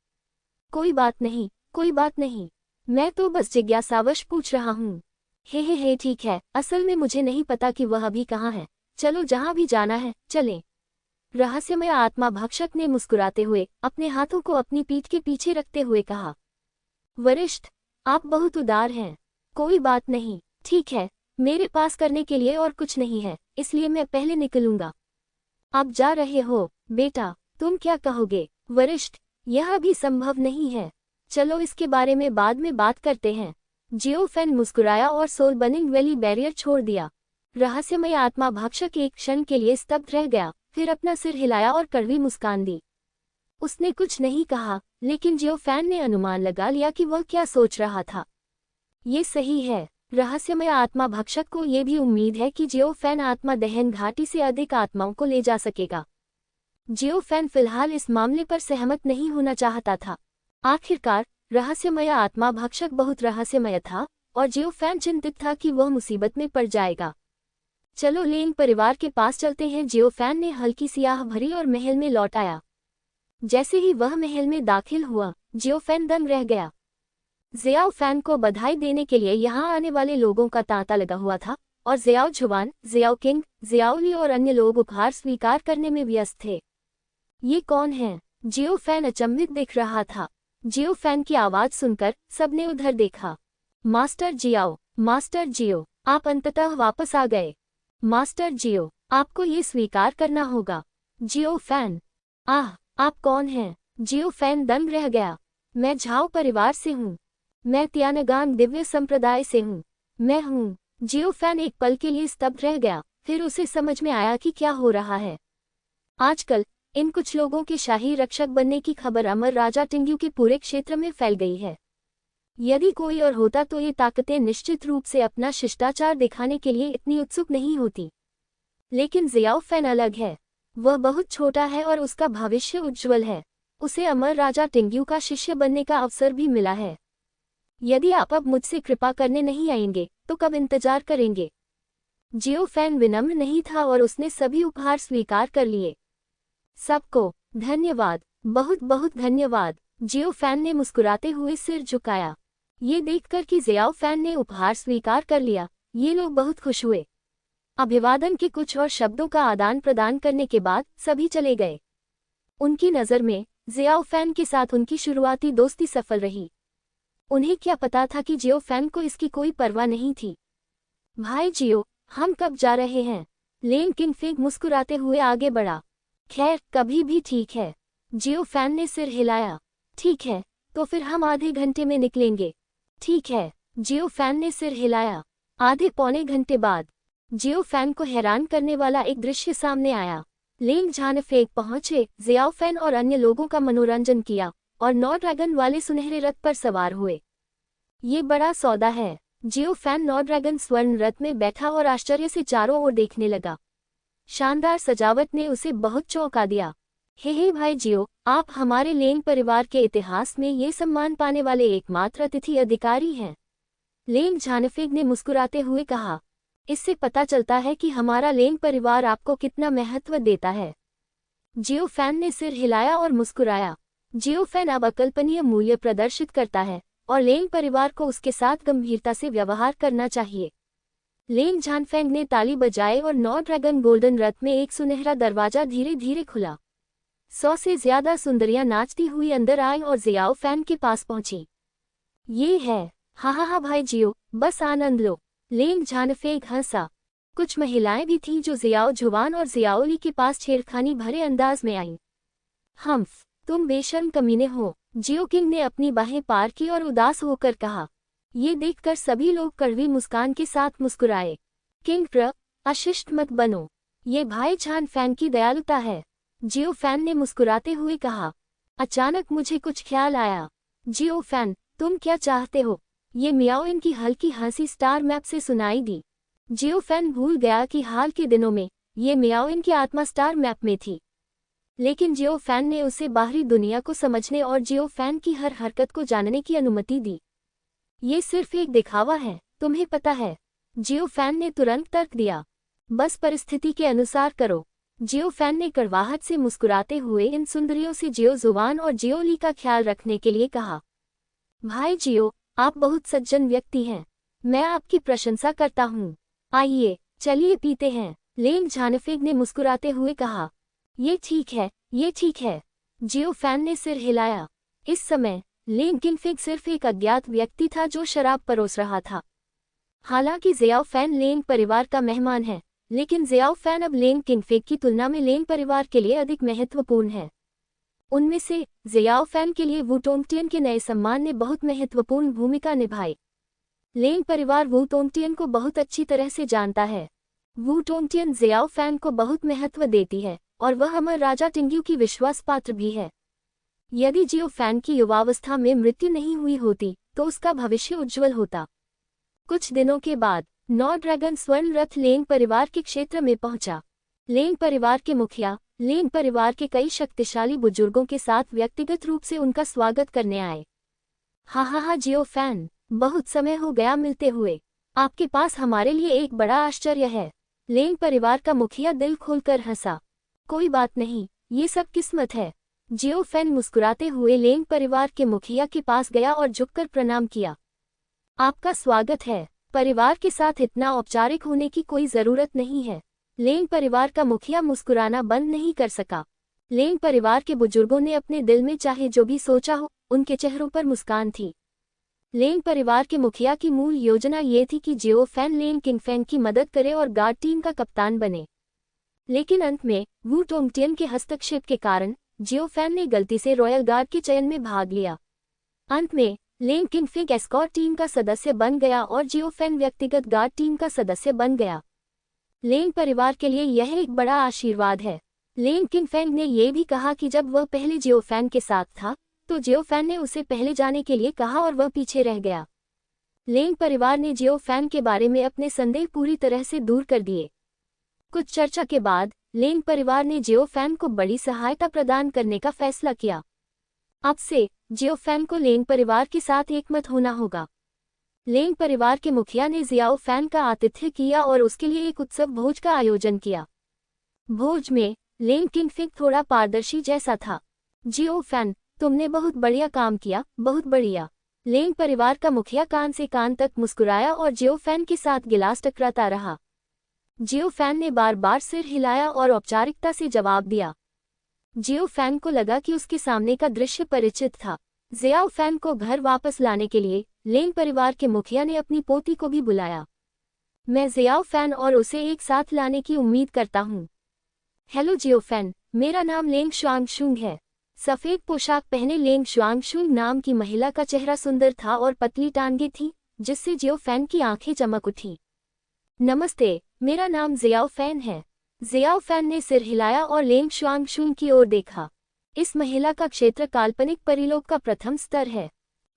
कोई बात नहीं, कोई बात नहीं। मैं तो बस जिज्ञासावश पूछ रहा हूँ। हे, ठीक है, असल में मुझे नहीं पता कि वह अभी कहाँ है। चलो, जहाँ भी जाना है, चलें। रहस्यमय आत्मा भक्षक ने मुस्कुराते हुए अपने हाथों को अपनी पीठ के पीछे रखते हुए कहा, वरिष्ठ, आप बहुत उदार हैं। कोई बात नहीं, ठीक है, मेरे पास करने के लिए और कुछ नहीं है, इसलिए मैं पहले निकलूंगा। आप जा रहे हो, बेटा? तुम क्या कहोगे, वरिष्ठ? यह अभी संभव नहीं है। चलो, इसके बारे में बाद में बात करते हैं। जियोफैन मुस्कुराया और सोल बर्निंग वैली बैरियर छोड़ दिया। रहस्यमय आत्मा भक्षक एक क्षण के लिए स्तब्ध रह गया, फिर अपना सिर हिलाया और कड़वी मुस्कान दी। उसने कुछ नहीं कहा, लेकिन जियोफैन ने अनुमान लगा लिया कि वह क्या सोच रहा था। ये सही है। रहस्यमय आत्मा भक्षक को ये भी उम्मीद है कि जियोफैन आत्मा दहन घाटी से अधिक आत्माओं को ले जा सकेगा। जियोफैन फिलहाल इस मामले पर सहमत नहीं होना चाहता था। आखिरकार, रहस्यमय आत्मा भक्षक बहुत रहस्यमय था और जियोफैन चिंतित था कि वह मुसीबत में पड़ जाएगा। चलो, लेंग परिवार के पास चलते हैं। जियोफैन ने हल्की सियाह भरी और महल में लौट आया। जैसे ही वह महल में दाखिल हुआ, जियोफैन दंग रह गया। जियाओफैन को बधाई देने के लिए यहाँ आने वाले लोगों का तांता लगा हुआ था और जियाओ जुवान, जियाओ किंग, जियाओली और अन्य लोग उपहार स्वीकार करने में व्यस्त थे। ये कौन है? जियोफैन अचंभित दिख रहा था। जियोफैन की आवाज सुनकर सबने उधर देखा। मास्टर जियाओ, मास्टर जियो, आप अंततः वापस आ गए। मास्टर जियो, आपको ये स्वीकार करना होगा। जियोफैन, आह, आप कौन हैं? जियोफैन दंग रह गया। मैं झाओ परिवार से हूँ। मैं तियानगान दिव्य संप्रदाय से हूँ। मैं हूँ। जियोफैन एक पल के लिए स्तब्ध रह गया, फिर उसे समझ में आया कि क्या हो रहा है। आजकल इन कुछ लोगों के शाही रक्षक बनने की खबर अमर राजा टिंग्यू के पूरे क्षेत्र में फैल गई है। यदि कोई और होता तो ये ताकतें निश्चित रूप से अपना शिष्टाचार दिखाने के लिए इतनी उत्सुक नहीं होती। लेकिन जियाओफैन अलग है। वह बहुत छोटा है और उसका भविष्य उज्ज्वल है। उसे अमर राजा टिंग्यू का शिष्य बनने का अवसर भी मिला है। यदि आप अब मुझसे कृपा करने नहीं आएंगे तो कब इंतजार करेंगे? जियोफैन विनम्र नहीं था और उसने सभी उपहार स्वीकार कर लिए। सबको धन्यवाद, बहुत बहुत धन्यवाद। जियोफैन ने मुस्कुराते हुए सिर झुकाया। ये देखकर कि जियाओफैन ने उपहार स्वीकार कर लिया, ये लोग बहुत खुश हुए। अभिवादन के कुछ और शब्दों का आदान प्रदान करने के बाद सभी चले गए। उनकी नज़र में जियाओफैन के साथ उनकी शुरुआती दोस्ती सफल रही। उन्हें क्या पता था कि जियोफैन को इसकी कोई परवाह नहीं थी। भाई जियो, हम कब जा रहे हैं? लेन किंगफिग मुस्कुराते हुए आगे बढ़ा। खैर, कभी भी ठीक है। जियोफैन ने सिर हिलाया। ठीक है, तो फिर हम आधे घंटे में निकलेंगे। ठीक है, जियोफैन ने सिर हिलाया। आधे पौने घंटे बाद जियोफैन को हैरान करने वाला एक दृश्य सामने आया। लेंग झानफेक पहुंचे, जियाओफैन और अन्य लोगों का मनोरंजन किया और 9 ड्रैगन वाले सुनहरे रथ पर सवार हुए। ये बड़ा सौदा है। जियोफैन 9 ड्रैगन स्वर्ण रथ में बैठा और आश्चर्य से चारों ओर देखने लगा। शानदार सजावट ने उसे बहुत चौंका दिया। हे भाई जियो, आप हमारे लेंग परिवार के इतिहास में ये सम्मान पाने वाले एकमात्र अतिथि अधिकारी हैं। लेंग झानफेक ने मुस्कुराते हुए कहा, इससे पता चलता है कि हमारा लेंग परिवार आपको कितना महत्व देता है। जियो फैन ने सिर हिलाया और मुस्कुराया। जियो फैन अब अकल्पनीय मूल्य प्रदर्शित करता है और लेंग परिवार को उसके साथ गंभीरता से व्यवहार करना चाहिए। लेंग झानफेंग ने ताली बजाई और 9 ड्रैगन गोल्डन रथ में एक सुनहरा दरवाजा धीरे धीरे खुला। 100 से ज्यादा सुंदरियां नाचती हुई अंदर आई और जियाओ फैन के पास पहुंची। ये है, हा भाई जियो, बस आनंद लो। लेंग झानफेंग हंसा। कुछ महिलाएं भी थीं जो जियाओ जुवान और जियाओली के पास छेड़खानी भरे अंदाज में आईं। हम्फ, तुम बेशर्म कमीने हो, जियो किंग ने अपनी बाहें पार की और उदास होकर कहा। ये देखकर सभी लोग कड़वी मुस्कान के साथ मुस्कुराए। किंग प्र, अशिष्ट मत बनो, ये भाई झान फैन की दयालुता है, जियो फैन ने मुस्कुराते हुए कहा। अचानक मुझे कुछ ख्याल आया। जियो फैन, तुम क्या चाहते हो? ये मियाओ इनकी हल्की हंसी स्टार मैप से सुनाई दी। जियो फैन भूल गया कि हाल के दिनों में ये मियाओ इनकी आत्मा स्टार मैप में थी, लेकिन जियो फैन ने उसे बाहरी दुनिया को समझने और जियो फैन की हर हरकत को जानने की अनुमति दी। ये सिर्फ एक दिखावा है, तुम्हें पता है, जियो फैन ने तुरंत तर्क दिया। बस परिस्थिति के अनुसार करो। जियो फैन ने कड़वाहट से मुस्कुराते हुए इन सुंदरियों से जियो जुवान और जियो ली का ख्याल रखने के लिए कहा। भाई जियो, आप बहुत सज्जन व्यक्ति हैं, मैं आपकी प्रशंसा करता हूँ। आइए, चलिए पीते हैं, लेंग झानफेंग ने मुस्कुराते हुए कहा। ये ठीक है, ये ठीक है, जियो फैन ने सिर हिलाया। इस समय लेंग किंगफिग सिर्फ एक अज्ञात व्यक्ति था जो शराब परोस रहा था। हालांकि जियाओ फैन लेंग परिवार का मेहमान है, लेकिन जियाओ फैन अब लेंग किंगफिग की तुलना में लेंग परिवार के लिए अधिक महत्वपूर्ण है। उनमें से जियाओ फैन के लिए वू टोंगटियन के नए सम्मान ने बहुत महत्वपूर्ण भूमिका निभाई। लेंग परिवार वू टोंगटियन को बहुत अच्छी तरह से जानता है। वू टोंगटियन जियाओ फैन को बहुत महत्व देती है और वह अमर राजा टिंग्यू की विश्वास पात्र भी है। यदि जियो फैन की युवावस्था में मृत्यु नहीं हुई होती तो उसका भविष्य उज्जवल होता। कुछ दिनों के बाद 9 ड्रैगन स्वर्ण रथ लेंग परिवार के क्षेत्र में पहुंचा। लेंग परिवार के मुखिया लेंग परिवार के कई शक्तिशाली बुजुर्गों के साथ व्यक्तिगत रूप से उनका स्वागत करने आए। हा जियो फैन, बहुत समय हो गया मिलते हुए, आपके पास हमारे लिए एक बड़ा आश्चर्य है। लेंग परिवार का मुखिया दिल खोलकर हंसा। कोई बात नहीं, ये सब किस्मत है। जियो फैन मुस्कुराते हुए लेंग परिवार के मुखिया के पास गया और झुककर प्रणाम किया। आपका स्वागत है, परिवार के साथ इतना औपचारिक होने की कोई जरूरत नहीं है। लेंग परिवार का मुखिया मुस्कुराना बंद नहीं कर सका। लेंग परिवार के बुजुर्गों ने अपने दिल में चाहे जो भी सोचा हो, उनके चेहरों पर मुस्कान थी। लेंग परिवार के मुखिया की मूल योजना ये थी कि जियो फैन लेंग किंगफेंग की मदद करे और गार्ड टीम का कप्तान बने। लेकिन अंत में वू टोंगटियन के हस्तक्षेप के कारण जियो फैन ने गलती से रॉयल गार्ड के चयन में भाग लिया। अंत में लेंग किंगफिग एस्कॉर्ट टीम का सदस्य बन गया और जियो फैन व्यक्तिगत गार्ड टीम का सदस्य बन गया। लेंग परिवार के लिए यह एक बड़ा आशीर्वाद है। लेंग किंगफेंग ने यह भी कहा कि जब वह पहले जियो फैन के साथ था तो जियो फैन ने उसे पहले जाने के लिए कहा और वह पीछे रह गया। लेंग परिवार ने जियो फैन के बारे में अपने संदेह पूरी तरह से दूर कर दिए। कुछ चर्चा के बाद लेंग परिवार ने जियो फैन को बड़ी सहायता प्रदान करने का फैसला किया। अब से जियो फैन को लेंग परिवार के साथ एकमत होना होगा। लेंग परिवार के मुखिया ने जियाओ फैन का आतिथ्य किया और उसके लिए एक उत्सव भोज का आयोजन किया। भोज में लेंग किंगफिग थोड़ा पारदर्शी जैसा था। जियो फैन, तुमने बहुत बढ़िया काम किया, बहुत बढ़िया। लेंग परिवार का मुखिया कान से कान तक मुस्कुराया और जियो फैन के साथ गिलास टकराता रहा। जियो फैन ने बार बार सिर हिलाया और औपचारिकता से जवाब दिया। जियो फैन को लगा कि उसके सामने का दृश्य परिचित था। जियाओ फैन को घर वापस लाने के लिए लेंग परिवार के मुखिया ने अपनी पोती को भी बुलाया। मैं जियाओ फैन और उसे एक साथ लाने की उम्मीद करता हूँ। हेलो जियो फैन, मेरा नाम लेंग शुआंगशुंग है। सफेद पोशाक पहने लेंग शुआंगशुंग नाम की महिला का चेहरा सुंदर था और पतली टांगें थीं, जिससे जियो फैन की आंखें चमक उठी। नमस्ते, मेरा नाम जियाओ फैन है। जियाओ फैन ने सिर हिलाया और लेंग शुआंगशुंग की ओर देखा। इस महिला का क्षेत्र काल्पनिक परिलोक का प्रथम स्तर है।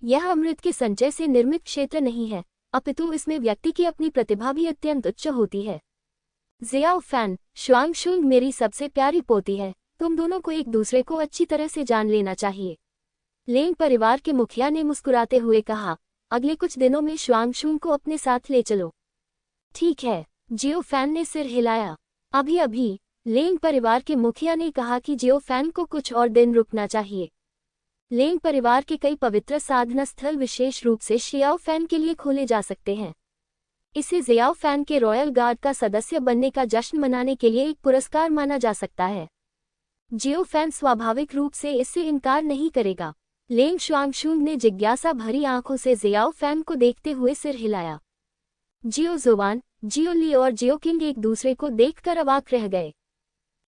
यह अमृत के संचय से निर्मित क्षेत्र नहीं है, अपितु इसमें व्यक्ति की अपनी प्रतिभा भी अत्यंत उच्च होती है। जियाओ फैन, शुआंगशुंग मेरी सबसे प्यारी पोती है, तुम दोनों को एक दूसरे को अच्छी तरह से जान लेना चाहिए। लेंग परिवार के मुखिया ने मुस्कुराते हुए कहा, अगले कुछ दिनों में शुआंगशुंग को अपने साथ ले चलो। ठीक है, जियो फैन ने सिर हिलाया। अभी अभी लेंग परिवार के मुखिया ने कहा कि जियो फैन को कुछ और दिन रुकना चाहिए। लेंग परिवार के कई पवित्र साधना स्थल विशेष रूप से जियो फैन के लिए खोले जा सकते हैं। इसे जियो फैन के रॉयल गार्ड का सदस्य बनने का जश्न मनाने के लिए एक पुरस्कार माना जा सकता है। जियो फैन स्वाभाविक रूप से इससे इनकार नहीं करेगा। लेंग शुआंगशुंग ने जिज्ञासा भरी आंखों से जियो फैन को देखते हुए सिर हिलाया। जियो जुवान, जियो ली और जियो किंग एक दूसरे को देखकर अवाक रह गए।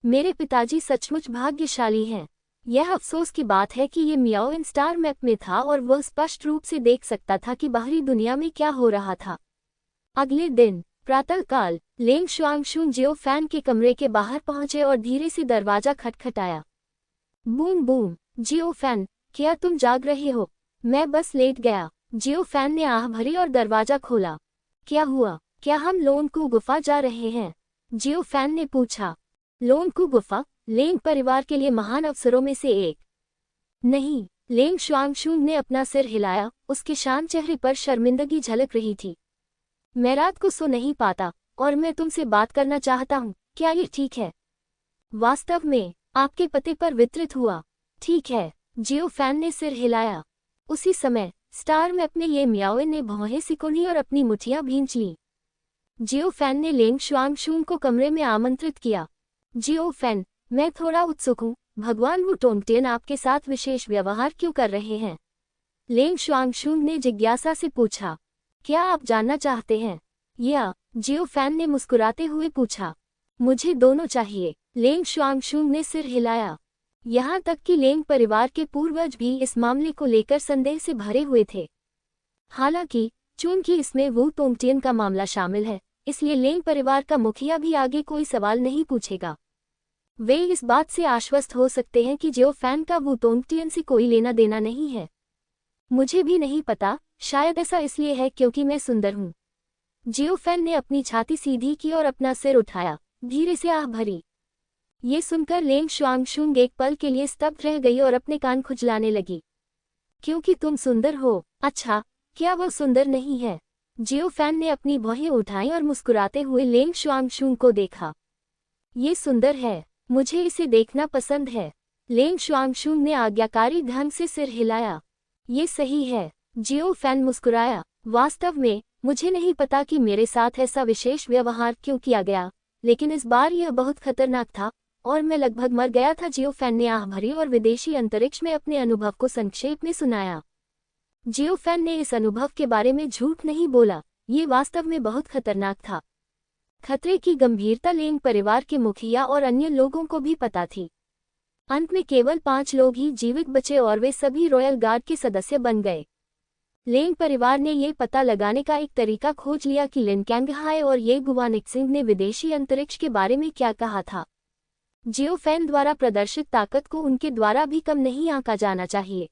मेरे पिताजी सचमुच भाग्यशाली हैं। यह अफसोस की बात है कि ये मियाओ इन स्टार मैप में था और वह स्पष्ट रूप से देख सकता था कि बाहरी दुनिया में क्या हो रहा था। अगले दिन प्रातःकाल लेंग शुआंगशुंग जियो फैन के कमरे के बाहर पहुंचे और धीरे से दरवाजा खटखटाया। Boom boom. जियो फैन, क्या तुम जाग रहे हो? मैं बस लेट गया। जियो फैन ने आह भरी और दरवाजा खोला। क्या हुआ? क्या हम लोनकू गुफा जा रहे हैं? जियो फैन ने पूछा। लोनकू गुफा लेंग परिवार के लिए महान अवसरों में से एक। नहीं, लेंग शुआंगशुंग ने अपना सिर हिलाया, उसके शांत चेहरे पर शर्मिंदगी झलक रही थी। मैं रात को सो नहीं पाता और मैं तुमसे बात करना चाहता हूँ, क्या ये ठीक है? वास्तव में आपके पते पर वितरित हुआ। ठीक है, जियो फैन ने सिर हिलाया। उसी समय स्टार मैप में ये मियाओ ने भौहें सिकुड़ी और अपनी मुठियां भींच लीं। जियो फैन ने लेंग शुआंगशुंग को कमरे में आमंत्रित किया। जियो फैन, मैं थोड़ा उत्सुक हूँ, भगवान वू टोंगटियन आपके साथ विशेष व्यवहार क्यों कर रहे हैं? लेंग शुआंगशुंग ने जिज्ञासा से पूछा। क्या आप जानना चाहते हैं? या, जियो फैन ने मुस्कुराते हुए पूछा। मुझे दोनों चाहिए। लेंग शुआंगशुंग ने सिर हिलाया। यहाँ तक कि लेंग परिवार के पूर्वज भी इस मामले को लेकर संदेह से भरे हुए थे। हालांकि चूंकि इसमें वू टोंगटियन का मामला शामिल है, इसलिए लेंग परिवार का मुखिया भी आगे कोई सवाल नहीं पूछेगा। वे इस बात से आश्वस्त हो सकते हैं कि जियो फैन का वू टोंगटियन से कोई लेना देना नहीं है। मुझे भी नहीं पता, शायद ऐसा इसलिए है क्योंकि मैं सुंदर हूँ। जियो फैन ने अपनी छाती सीधी की और अपना सिर उठाया, धीरे से आह भरी। ये सुनकर लेंग शुआंगशुंग एक पल के लिए स्तब्ध रह गई और अपने कान खुजलाने लगी। क्योंकि तुम सुंदर हो? अच्छा, क्या वह सुंदर नहीं है? जियो फैन ने अपनी भौहें उठाई और मुस्कुराते हुए लेंग शुआंगशुंग को देखा। ये सुंदर है, मुझे इसे देखना पसंद है। लेंग शुआंगशुंग ने आज्ञाकारी ढंग से सिर हिलाया। ये सही है। जियो फैन मुस्कुराया। वास्तव में मुझे नहीं पता कि मेरे साथ ऐसा विशेष व्यवहार क्यों किया गया, लेकिन इस बार यह बहुत खतरनाक था और मैं लगभग मर गया था। जियो फैन ने आह भरी और विदेशी अंतरिक्ष में अपने अनुभव को संक्षेप में सुनाया। जियो फैन ने इस अनुभव के बारे में झूठ नहीं बोला, ये वास्तव में बहुत खतरनाक था। खतरे की गंभीरता लेंग परिवार के मुखिया और अन्य लोगों को भी पता थी। अंत में केवल 5 लोग ही जीवित बचे और वे सभी रॉयल गार्ड के सदस्य बन गए। लेंग परिवार ने ये पता लगाने का एक तरीका खोज लिया कि लिन कैंगहाई और ये गुवानिक्सिंग ने विदेशी अंतरिक्ष के बारे में क्या कहा था। जियो फैन द्वारा प्रदर्शित ताकत को उनके द्वारा भी कम नहीं आंका जाना चाहिए।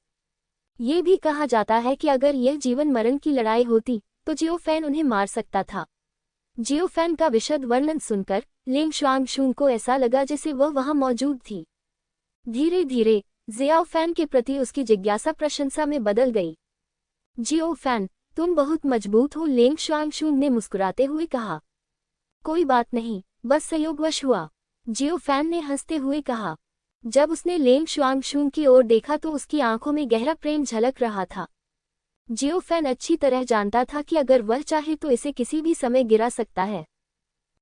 ये भी कहा जाता है कि अगर यह जीवन मरण की लड़ाई होती तो जियो फैन उन्हें मार सकता था। जियो फैन का विशद वर्णन सुनकर लेंग शुआंगशुंग को ऐसा लगा जैसे वह वहां मौजूद थी। धीरे धीरे जियो फैन के प्रति उसकी जिज्ञासा प्रशंसा में बदल गई। जियो फैन, तुम बहुत मजबूत हो, लेंग शुआंगशुंग ने मुस्कुराते हुए कहा। कोई बात नहीं, बस संयोगवश हुआ, जियो फैन ने हंसते हुए कहा। जब उसने लेंग शुआंगशुंग की ओर देखा तो उसकी आंखों में गहरा प्रेम झलक रहा था। जियो फैन अच्छी तरह जानता था कि अगर वह चाहे तो इसे किसी भी समय गिरा सकता है।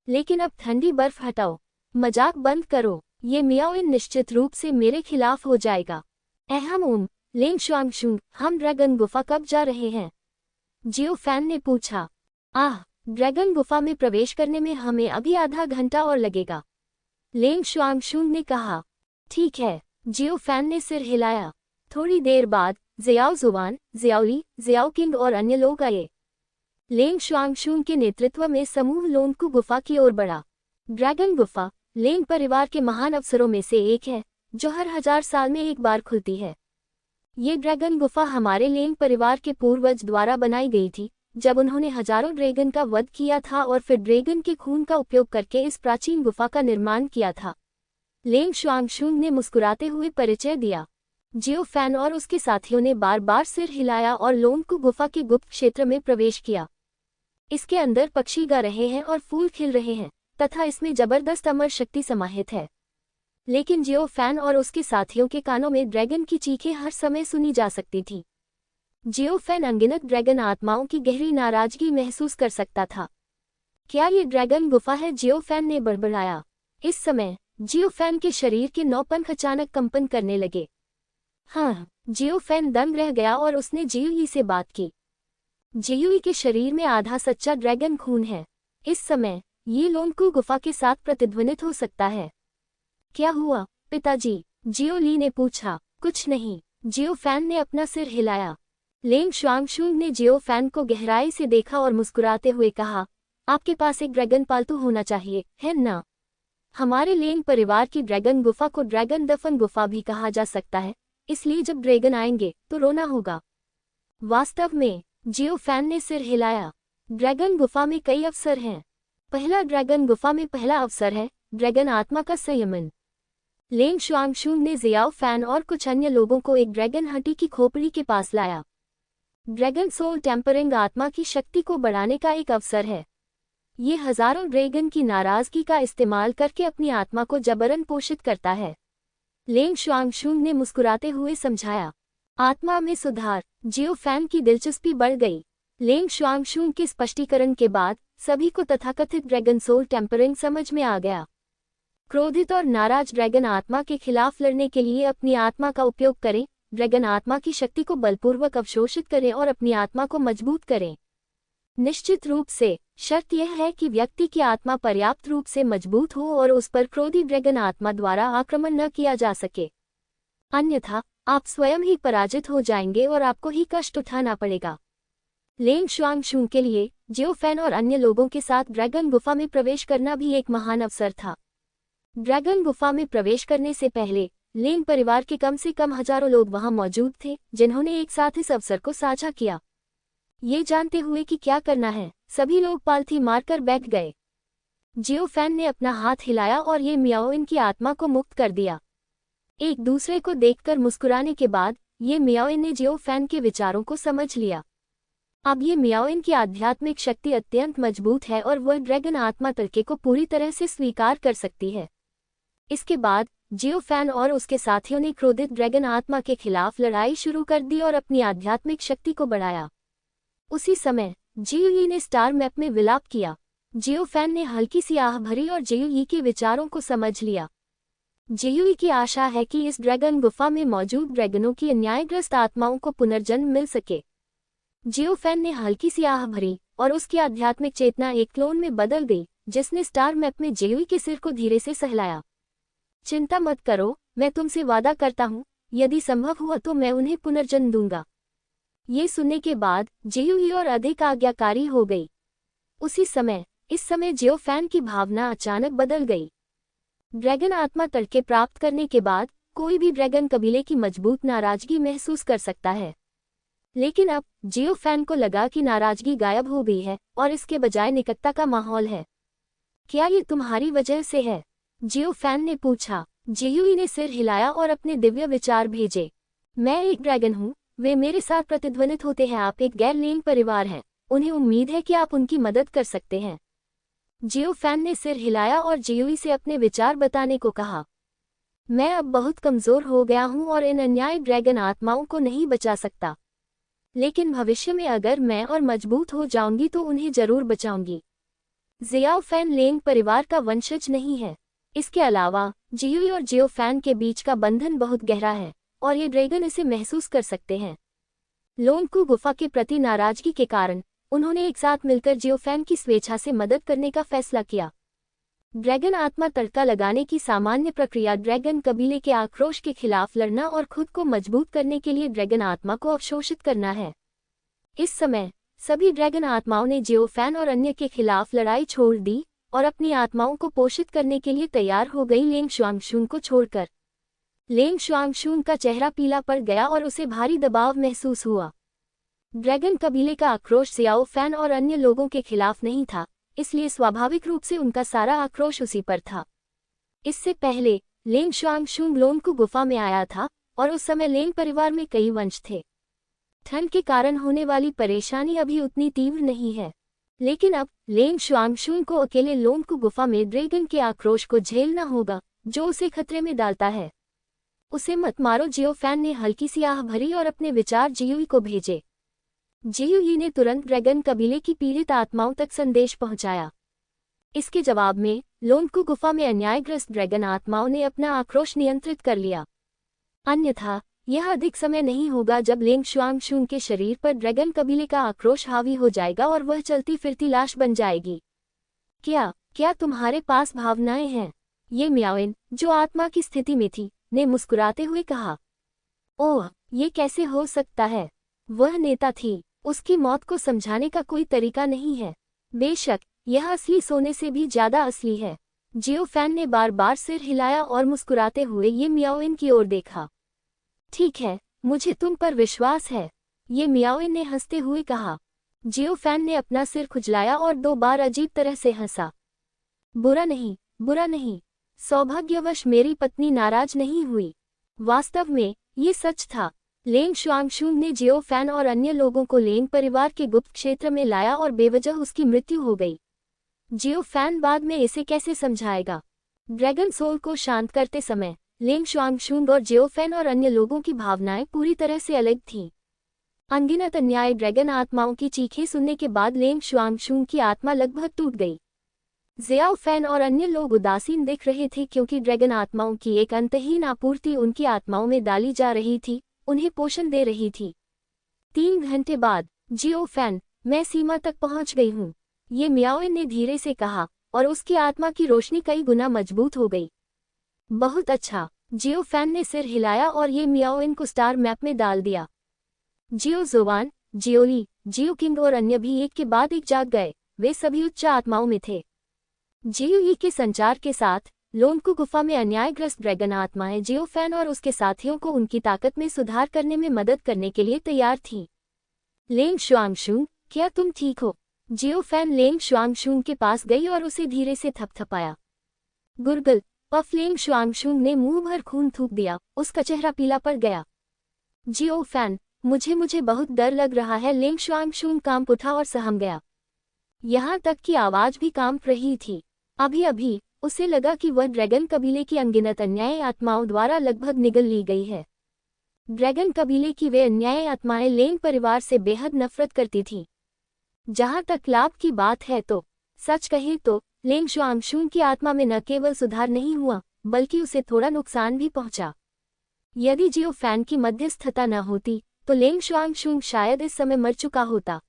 लेकिन अब ठंडी बर्फ हटाओ, मजाक बंद करो, ये मियाओ निश्चित रूप से मेरे खिलाफ हो जाएगा। अहम लेंग शुआंगशुंग, हम ड्रैगन गुफा कब जा रहे हैं? जियो फैन ने पूछा। ड्रैगन गुफा में प्रवेश करने में हमें अभी आधा घंटा और लगेगा, लेंग शुआंगशुंग ने कहा। ठीक है, जियो फैन ने सिर हिलाया। थोड़ी देर बाद जियाओ जुवान, जियाओली, जियाओ किंग और अन्य लोग आए। लेंग शुआंगशुंग के नेतृत्व में समूह लोनकू गुफा की ओर बढ़ा। ड्रैगन गुफा लेंग परिवार के महान अवसरों में से एक है जो हर 1000 साल में एक बार खुलती है। ये ड्रैगन गुफा हमारे लेंग परिवार के पूर्वज द्वारा बनाई गई थी जब उन्होंने हजारों ड्रैगन का वध किया था और फिर ड्रैगन के खून का उपयोग करके इस प्राचीन गुफा का निर्माण किया था। लेंग शुआंगशुंग ने मुस्कुराते हुए परिचय दिया। जियो फैन और उसके साथियों ने बार बार सिर हिलाया और लोनकू गुफा के गुप्त क्षेत्र में प्रवेश किया। इसके अंदर पक्षी गा रहे हैं और फूल खिल रहे हैं, तथा इसमें जबरदस्त अमर शक्ति समाहित है। लेकिन जियो फैन और उसके साथियों के कानों में ड्रैगन की चीखें हर समय सुनी जा सकती थी। जियो फैन अनगिनत ड्रैगन आत्माओं की गहरी नाराजगी महसूस कर सकता था। क्या ये ड्रैगन गुफा है? जियो फैन ने बड़बड़ाया। इस समय जियो फैन के शरीर के 9 पंख अचानक कंपन करने लगे। हाँ, जियो फैन दंग रह गया और उसने जियूई से बात की। जियूई के शरीर में आधा सच्चा ड्रैगन खून है। इस समय ये लोंगकू गुफा के साथ प्रतिध्वनित हो सकता है। क्या हुआ पिताजी? जियो ली ने पूछा। कुछ नहीं, जियो फैन ने अपना सिर हिलाया। लेंग शुआंगशुंग ने जियो फैन को गहराई से देखा और मुस्कुराते हुए कहा, आपके पास एक ड्रैगन पालतू होना चाहिए, है ना? हमारे लेंग परिवार की ड्रैगन गुफा को ड्रैगन दफन गुफा भी कहा जा सकता है, इसलिए जब ड्रैगन आएंगे तो रोना होगा। वास्तव में? जियो फैन ने सिर हिलाया। ड्रैगन गुफा में कई अवसर हैं। पहला, ड्रैगन गुफा में पहला अवसर है ड्रैगन आत्मा का संयमन। लेंग शुआंगशुंग ने जियाओ फैन और कुछ अन्य लोगों को एक ड्रैगन हड्डी की खोपड़ी के पास लाया। ड्रैगन सोल टेम्परिंग आत्मा की शक्ति को बढ़ाने का एक अवसर है। ये हजारों ड्रैगन की नाराजगी का इस्तेमाल करके अपनी आत्मा को जबरन पोषित करता है। लेंग शुआंगशुंग ने मुस्कुराते हुए समझाया। आत्मा में सुधार। जियो फैन की दिलचस्पी बढ़ गई। लेंग शुआंगशुंग के स्पष्टीकरण के बाद सभी को तथाकथित ड्रैगन सोल टेम्परिंग समझ में आ गया। क्रोधित और नाराज ड्रैगन आत्मा के खिलाफ लड़ने के लिए अपनी आत्मा का उपयोग करें। ड्रैगन आत्मा की शक्ति को बलपूर्वक अवशोषित करें और अपनी आत्मा को मजबूत करें। निश्चित रूप से शर्त यह है कि व्यक्ति की आत्मा पर्याप्त रूप से मजबूत हो और उस पर क्रोधी ड्रैगन आत्मा द्वारा आक्रमण न किया जा सके। अन्यथा आप स्वयं ही पराजित हो जाएंगे और आपको ही कष्ट उठाना पड़ेगा। लेंग शुआंगशुंग के लिए जियो फैन और अन्य लोगों के साथ ड्रैगन गुफा में प्रवेश करना भी एक महान अवसर था। ड्रैगन गुफा में प्रवेश करने से पहले लेंग परिवार के कम से कम हजारों लोग वहां मौजूद थे, जिन्होंने एक साथ इस अवसर को साझा किया। ये जानते हुए कि क्या करना है, सभी लोग पालथी मारकर बैठ गए। जियो फैन ने अपना हाथ हिलाया और ये मियाओइन की आत्मा को मुक्त कर दिया। एक दूसरे को देखकर मुस्कुराने के बाद ये मियाओइन ने जियो फैन के विचारों को समझ लिया। अब ये मियाओइन की आध्यात्मिक शक्ति अत्यंत मजबूत है और वह ड्रैगन आत्मा तलके को पूरी तरह से स्वीकार कर सकती है। इसके बाद जियो फैन और उसके साथियों ने क्रोधित ड्रैगन आत्मा के खिलाफ लड़ाई शुरू कर दी और अपनी आध्यात्मिक शक्ति को बढ़ाया। उसी समय जियूई ने स्टार मैप में विलाप किया। जियो फैन ने हल्की सी आह भरी और जियूई के विचारों को समझ लिया। जियूई की आशा है कि इस ड्रैगन गुफा में मौजूद ड्रैगनों की अन्यायग्रस्त आत्माओं को पुनर्जन्म मिल सके। जियो फैन ने हल्की सी आह भरी और उसकी आध्यात्मिक चेतना एक क्लोन में बदल गई, जिसने स्टार मैप में जियूई के सिर को धीरे से सहलाया। चिंता मत करो, मैं तुमसे वादा करता हूँ, यदि संभव हुआ तो मैं उन्हें पुनर्जन्म दूंगा। ये सुनने के बाद जियूई और अधिक आज्ञाकारी हो गई। उसी समय इस समय जियो फैन की भावना अचानक बदल गई। ड्रैगन आत्मा तड़के प्राप्त करने के बाद कोई भी ड्रैगन कबीले की मजबूत नाराजगी महसूस कर सकता है। लेकिन अब जियो फैन को लगा कि नाराजगी गायब हो गई है और इसके बजाय निकटता का माहौल है। क्या ये तुम्हारी वजह से है? जियो फैन ने पूछा। जियूई ने सिर हिलाया और अपने दिव्य विचार भेजे। मैं एक ड्रैगन हूँ, वे मेरे साथ प्रतिध्वनित होते हैं। आप एक गैर लेंग परिवार हैं, उन्हें उम्मीद है कि आप उनकी मदद कर सकते हैं। जियो फैन ने सिर हिलाया और जियूई से अपने विचार बताने को कहा। मैं अब बहुत कमजोर हो गया हूँ और इन अन्याय ड्रैगन आत्माओं को नहीं बचा सकता, लेकिन भविष्य में अगर मैं और मजबूत हो जाऊंगी तो उन्हें जरूर बचाऊंगी। जियाओ फैन लेंग परिवार का वंशज नहीं है। इसके अलावा जियूई और जियो फैन के बीच का बंधन बहुत गहरा है और ये ड्रैगन इसे महसूस कर सकते हैं। लोंगकू गुफा के प्रति नाराजगी के कारण उन्होंने एक साथ मिलकर जियो फैन की स्वेच्छा से मदद करने का फैसला किया। ड्रैगन आत्मा तड़का लगाने की सामान्य प्रक्रिया ड्रैगन कबीले के आक्रोश के खिलाफ लड़ना और खुद को मजबूत करने के लिए ड्रैगन आत्मा को अवशोषित करना है। इस समय सभी ड्रैगन आत्माओं ने जियो फैन और अन्य के खिलाफ लड़ाई छोड़ दी और अपनी आत्माओं को पोषित करने के लिए तैयार हो गई लेंग शुआंगशुंग को छोड़कर। लेंग शुआंगशुंग का चेहरा पीला पड़ गया और उसे भारी दबाव महसूस हुआ। ड्रैगन कबीले का आक्रोश जियाओ फैन और अन्य लोगों के खिलाफ नहीं था, इसलिए स्वाभाविक रूप से उनका सारा आक्रोश उसी पर था। इससे पहले लेंग शुआंगशुंग लोंगकू गुफा में आया था और उस समय लेंग परिवार में कई वंश थे। ठंड के कारण होने वाली परेशानी अभी उतनी तीव्र नहीं है। लेकिन अब लेंग शुआंगशुन को अकेले लोंगकू गुफा में ड्रैगन के आक्रोश को झेलना होगा, जो उसे खतरे में डालता है। उसे मत मारो, जियो फैन ने हल्की सी आह भरी और अपने विचार जियुई को भेजे। जियुई ने तुरंत ड्रैगन कबीले की पीड़ित आत्माओं तक संदेश पहुंचाया। इसके जवाब में लोंगकू गुफा में अन्यायग्रस्त ड्रैगन आत्माओं ने अपना आक्रोश नियंत्रित कर लिया। अन्यथा यह अधिक समय नहीं होगा जब लेंग शुआंगशुन के शरीर पर ड्रैगन कबीले का आक्रोश हावी हो जाएगा और वह चलती फिरती लाश बन जाएगी। क्या तुम्हारे पास भावनाएं हैं? ये म्याओइन, जो आत्मा की स्थिति में थी, ने मुस्कुराते हुए कहा। ओह, ये कैसे हो सकता है? वह नेता थी, उसकी मौत को समझाने का कोई तरीका नहीं है। बेशक यह असली सोने से भी ज्यादा असली है। जियो फैन ने बार बार सिर हिलाया और मुस्कुराते हुए ये म्याओइन की ओर देखा। ठीक है, मुझे तुम पर विश्वास है, ये म्याओइन ने हंसते हुए कहा। जियो फैन ने अपना सिर खुजलाया और 2 बार अजीब तरह से हंसा। बुरा नहीं, सौभाग्यवश मेरी पत्नी नाराज नहीं हुई। वास्तव में ये सच था। लेंग शुआंगशुन ने जियो फैन और अन्य लोगों को लेंग परिवार के गुप्त क्षेत्र में लाया और बेवजह उसकी मृत्यु हो गई। जियो फैन बाद में इसे कैसे समझाएगा? ड्रैगन सोल को शांत करते समय लेंग शुआंगशुन और जियो फैन और अन्य लोगों की भावनाएं पूरी तरह से अलग थीं। अनगिनत अन्याय ड्रैगन आत्माओं की चीखें सुनने के बाद लेंग शुआंगशुन की आत्मा लगभग टूट गई। जियाओ फैन और अन्य लोग उदासीन दिख रहे थे क्योंकि ड्रैगन आत्माओं की एक अंतहीन आपूर्ति उनकी आत्माओं में डाली जा रही थी, उन्हें पोषण दे रही थी। 3 घंटे बाद, जियो फैन, मैं सीमा तक पहुंच गई हूं, ये म्याओइन ने धीरे से कहा, और उसकी आत्मा की रोशनी कई गुना मजबूत हो गई। बहुत अच्छा, जियो फैन ने सिर हिलाया और ये म्याओइन को स्टार मैप में डाल दिया। जियो जोवान, जियोली, जियो किंग और अन्य भी एक के बाद एक जाग गए। वे सभी उच्च आत्माओं में थे। जियुई के संचार के साथ लोंगकू गुफा में अन्यायग्रस्त ड्रैगन आत्माएं जियो फैन और उसके साथियों को उनकी ताकत में सुधार करने में मदद करने के लिए तैयार थीं। लेंग शुआंगशुन, क्या तुम ठीक हो? जियो फैन लेंग शुआंगशुन के पास गई और उसे धीरे से थपथपाया। गुरगल, पफ। लेंग शुआंगशुन ने मुंह भर खून थूक दिया, उसका चेहरा पीला पड़ गया। जियो फैन, मुझे बहुत डर लग रहा है। लेंग शुआंगशुन कांप उठा और सहम गया। यहाँ तक कि आवाज भी कांप रही थी। अभी उसे लगा कि वह ड्रैगन कबीले की अनगिनत अन्यायी आत्माओं द्वारा लगभग निगल ली गई है। ड्रैगन कबीले की वे अन्यायी आत्माएं लेंग परिवार से बेहद नफरत करती थीं। जहां तक लाभ की बात है तो सच कहें तो लेंग शुआंगशुन की आत्मा में न केवल सुधार नहीं हुआ, बल्कि उसे थोड़ा नुकसान भी पहुंचा। यदि जियो फैन की मध्यस्थता न होती तो लेंग शुआंगशुन शायद इस समय मर चुका होता।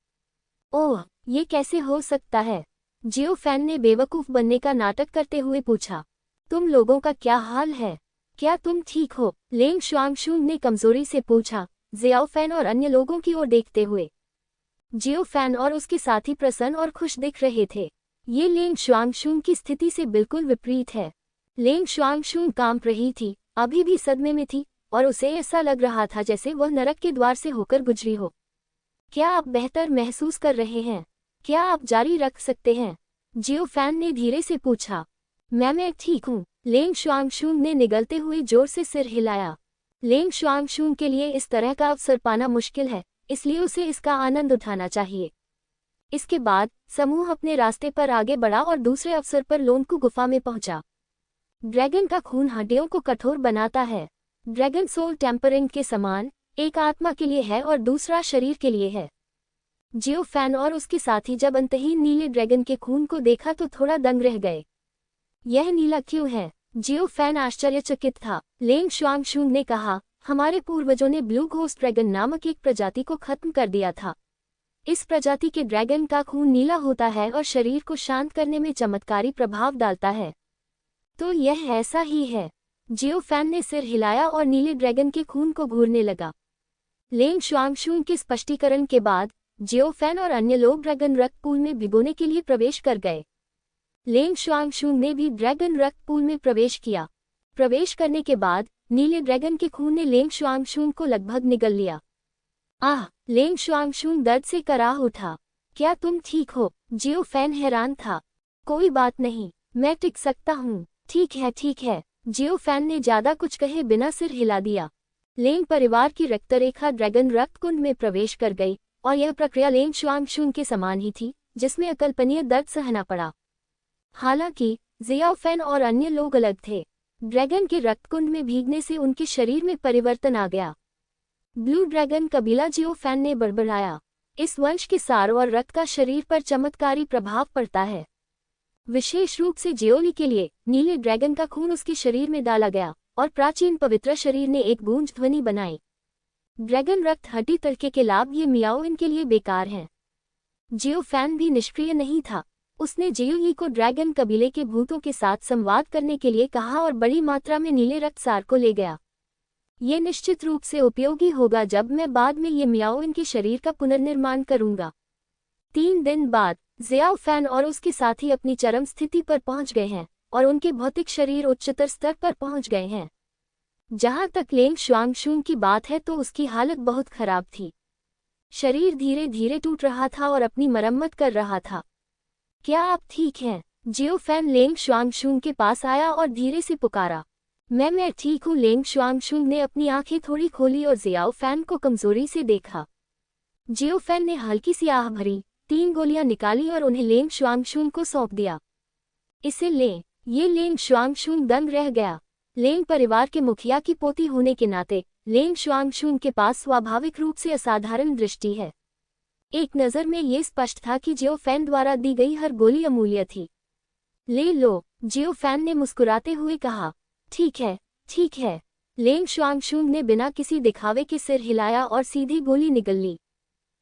ओह, ये कैसे हो सकता है? जियो फैन ने बेवकूफ बनने का नाटक करते हुए पूछा। तुम लोगों का क्या हाल है? क्या तुम ठीक हो? लेंग शुआंगशुन ने कमजोरी से पूछा, जियाओ फैन और अन्य लोगों की ओर देखते हुए। जियो फैन और उसके साथी प्रसन्न और खुश दिख रहे थे। ये लेंग शुआंगशुन की स्थिति से बिल्कुल विपरीत है। लेंग शुआंगशुन कांप रही थी, अभी भी सदमे में थी, और उसे ऐसा लग रहा था जैसे वह नरक के द्वार से होकर गुजरी हो। क्या आप बेहतर महसूस कर रहे हैं? क्या आप जारी रख सकते हैं? जियो फैन ने धीरे से पूछा। मैं ठीक हूँ। लेंग शुआंगशुन ने निगलते हुए जोर से सिर हिलाया। लेंग शुआंगशुन के लिए इस तरह का अवसर पाना मुश्किल है, इसलिए उसे इसका आनंद उठाना चाहिए। इसके बाद समूह अपने रास्ते पर आगे बढ़ा और दूसरे अवसर पर लोंगकू गुफा में पहुंचा। ड्रैगन का खून हड्डियों को कठोर बनाता है। ड्रैगन सोल टेम्परिंग के समान, एक आत्मा के लिए है और दूसरा शरीर के लिए है। जियो फैन और उसके साथी जब अंतहीन नीले ड्रैगन के खून को देखा तो थोड़ा दंग रह गए। यह नीला क्यों है? जियो फैन आश्चर्यचकित था। लेंग शुआंगशुन ने कहा, हमारे पूर्वजों ने ब्लू घोस्ट ड्रैगन नामक एक प्रजाति को खत्म कर दिया था। इस प्रजाति के ड्रैगन का खून नीला होता है और शरीर को शांत करने में चमत्कारी प्रभाव डालता है। तो यह ऐसा ही है। जियो फैन ने सिर हिलाया और नीले ड्रैगन के खून को घूरने लगा। लेंग शुआंगशुन के स्पष्टीकरण के बाद जियो फैन और अन्य लोग ड्रैगन रक्त पूल में भिगोने के लिए प्रवेश कर गए। लेंग शुआंगशुन ने भी ड्रैगन रक्त पूल में प्रवेश किया। प्रवेश करने के बाद नीले ड्रैगन के खून ने लेंग शुआंगशुन को लगभग निगल लिया। आह! लेंग शुआंगशुन दर्द से कराह उठा। क्या तुम ठीक हो? जियो फैन हैरान था। कोई बात नहीं, मैं टिक सकता हूँ। ठीक है। जियो फैन ने ज्यादा कुछ कहे बिना सिर हिला दिया। लेंग परिवार की रक्तरेखा ड्रैगन रक्त कुंड में प्रवेश कर गई, और यह प्रक्रिया लेंग शुआंगशुन के समान ही थी, जिसमें अकल्पनीय दर्द सहना पड़ा। हालांकि जियाओ फैन और अन्य लोग अलग थे। ड्रैगन के रक्तकुंड में भीगने से उनके शरीर में परिवर्तन आ गया। ब्लू ड्रैगन कबीला जियो फैन ने बड़बड़ाया, इस वंश के सार और रक्त का शरीर पर चमत्कारी प्रभाव पड़ता है। विशेष रूप से जियोली के लिए नीले ड्रैगन का खून उसके शरीर में डाला गया और प्राचीन पवित्र शरीर ने एक गूंज ध्वनि बनाई। ड्रैगन रक्त हड्डी तड़के के लाभ ये मियाओ इनके लिए बेकार हैं। जियो फैन भी निष्क्रिय नहीं था। उसने जियोई को ड्रैगन कबीले के भूतों के साथ संवाद करने के लिए कहा और बड़ी मात्रा में नीले रक्त सार को ले गया। ये निश्चित रूप से उपयोगी होगा जब मैं बाद में ये मियाओ इनके शरीर का पुनर्निर्माण करूंगा। 3 दिन बाद जियाओ फैन और उसके साथी अपनी चरम स्थिति पर पहुंच गए हैं और उनके भौतिक शरीर उच्चतर स्तर पर पहुंच गए हैं। जहां तक लेंग शुआंगशुन की बात है तो उसकी हालत बहुत खराब थी। शरीर धीरे धीरे टूट रहा था और अपनी मरम्मत कर रहा था। क्या आप ठीक हैं? जियो फैन लेंग शुआंगशुन के पास आया और धीरे से पुकारा। मैं ठीक हूँ। लेंग शुआंगशुन ने अपनी आंखें थोड़ी खोली और जियाओ फैन को कमजोरी से देखा। जियो फैन ने हल्की सी आह भरी, 3 गोलियां निकाली और उन्हें लेंग शुआंगशुन को सौंप दिया। इसे लें। ये लेंग शुआंगशुन दंग रह गया। लेंग परिवार के मुखिया की पोती होने के नाते लेंग शुआंगशुन के पास स्वाभाविक रूप से असाधारण दृष्टि है। एक नज़र में ये स्पष्ट था कि जियो फैन द्वारा दी गई हर गोली अमूल्य थी। ले लो, जियो फैन ने मुस्कुराते हुए कहा। ठीक है, ठीक है। लेंग शुआंगशुन ने बिना किसी दिखावे के सिर हिलाया और सीधी गोली निगल ली।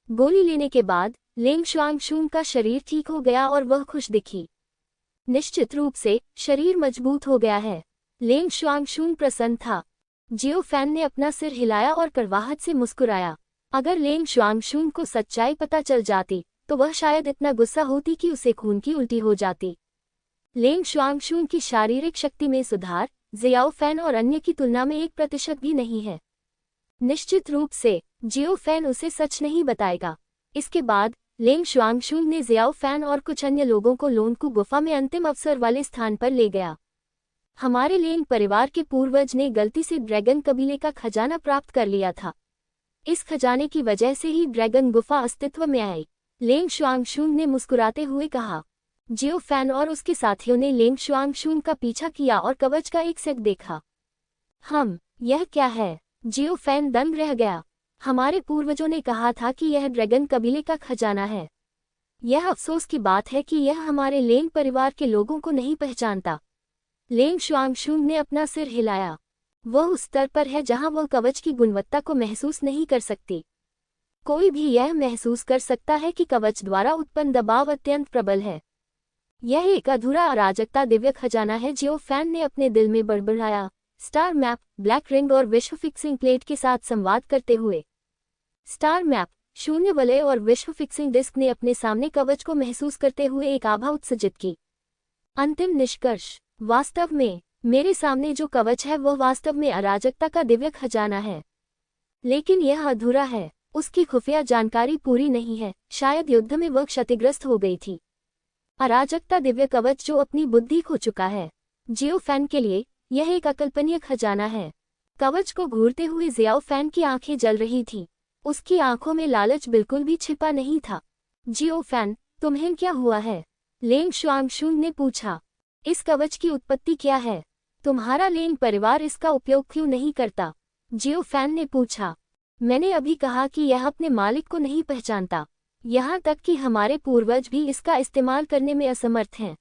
गोली लेने के बाद लेंग शुआंगशुन का शरीर ठीक हो गया और वह खुश दिखी। निश्चित रूप से शरीर मजबूत हो गया है। लेंग शुआंगशुन प्रसन्न था। जियो फैन ने अपना सिर हिलाया और कड़वाहट से मुस्कुराया। अगर लेंग शुआंगशुन को सच्चाई पता चल जाती तो वह शायद इतना गुस्सा होती कि उसे खून की उल्टी हो जाती। लेंग शुआंगशुन की शारीरिक शक्ति में सुधार जियाओ फैन और अन्य की तुलना में 1% भी नहीं है। निश्चित रूप से जियो फैन उसे सच नहीं बताएगा। इसके बाद लेंग शुआंगशुन ने जियाओ फैन और कुछ अन्य लोगों को लोनकू गुफा में अंतिम अवसर वाले स्थान पर ले गया। हमारे लेंग परिवार के पूर्वज ने गलती से ड्रैगन कबीले का खजाना प्राप्त कर लिया था। इस खजाने की वजह से ही ड्रैगन गुफा अस्तित्व में आई। लेंग शुआंगशुन ने मुस्कुराते हुए कहा। जियो फैन और उसके साथियों ने लेंग शुआंगशुन का पीछा किया और कवच का एक सेट देखा। यह क्या है? जियो फैन दंग रह गया। हमारे पूर्वजों ने कहा था कि यह ड्रैगन कबीले का खजाना है। यह अफसोस की बात है कि यह हमारे लेंग परिवार के लोगों को नहीं पहचानता। लेंग शुआंगशुन ने अपना सिर हिलाया। वह उस स्तर पर है जहां वह कवच की गुणवत्ता को महसूस नहीं कर सकती। कोई भी यह महसूस कर सकता है कि कवच द्वारा उत्पन्न दबाव अत्यंत प्रबल है। यह एक अधूरा अराजकता दिव्य खजाना है। जियो फैन ने अपने दिल में बड़बड़ाया। स्टार मैप, ब्लैक रिंग और विश्व फिक्सिंग प्लेट के साथ संवाद करते हुए। स्टार मैप, शून्य वलय और विश्व फिक्सिंग डिस्क ने अपने सामने कवच को महसूस करते हुए एक आभा उत्सर्जित की। अंतिम निष्कर्ष, वास्तव में मेरे सामने जो कवच है वह वास्तव में अराजकता का दिव्य खजाना है। लेकिन यह अधूरा है। उसकी खुफिया जानकारी पूरी नहीं है। शायद युद्ध में वह क्षतिग्रस्त हो गई थी। अराजकता दिव्य कवच जो अपनी बुद्धि खो चुका है। जियो फैन के लिए यह एक अकल्पनीय खजाना है। कवच को घूरते हुए जियाओ फैन की आंखें जल रही थीं। उसकी आंखों में लालच बिल्कुल भी छिपा नहीं था। जियो फैन, तुम्हें क्या हुआ है? लेंग शुआंगशुन ने पूछा। इस कवच की उत्पत्ति क्या है? तुम्हारा लेंग परिवार इसका उपयोग क्यों नहीं करता? जियो फैन ने पूछा। मैंने अभी कहा कि यह अपने मालिक को नहीं पहचानता। यहाँ तक कि हमारे पूर्वज भी इसका इस्तेमाल करने में असमर्थ हैं।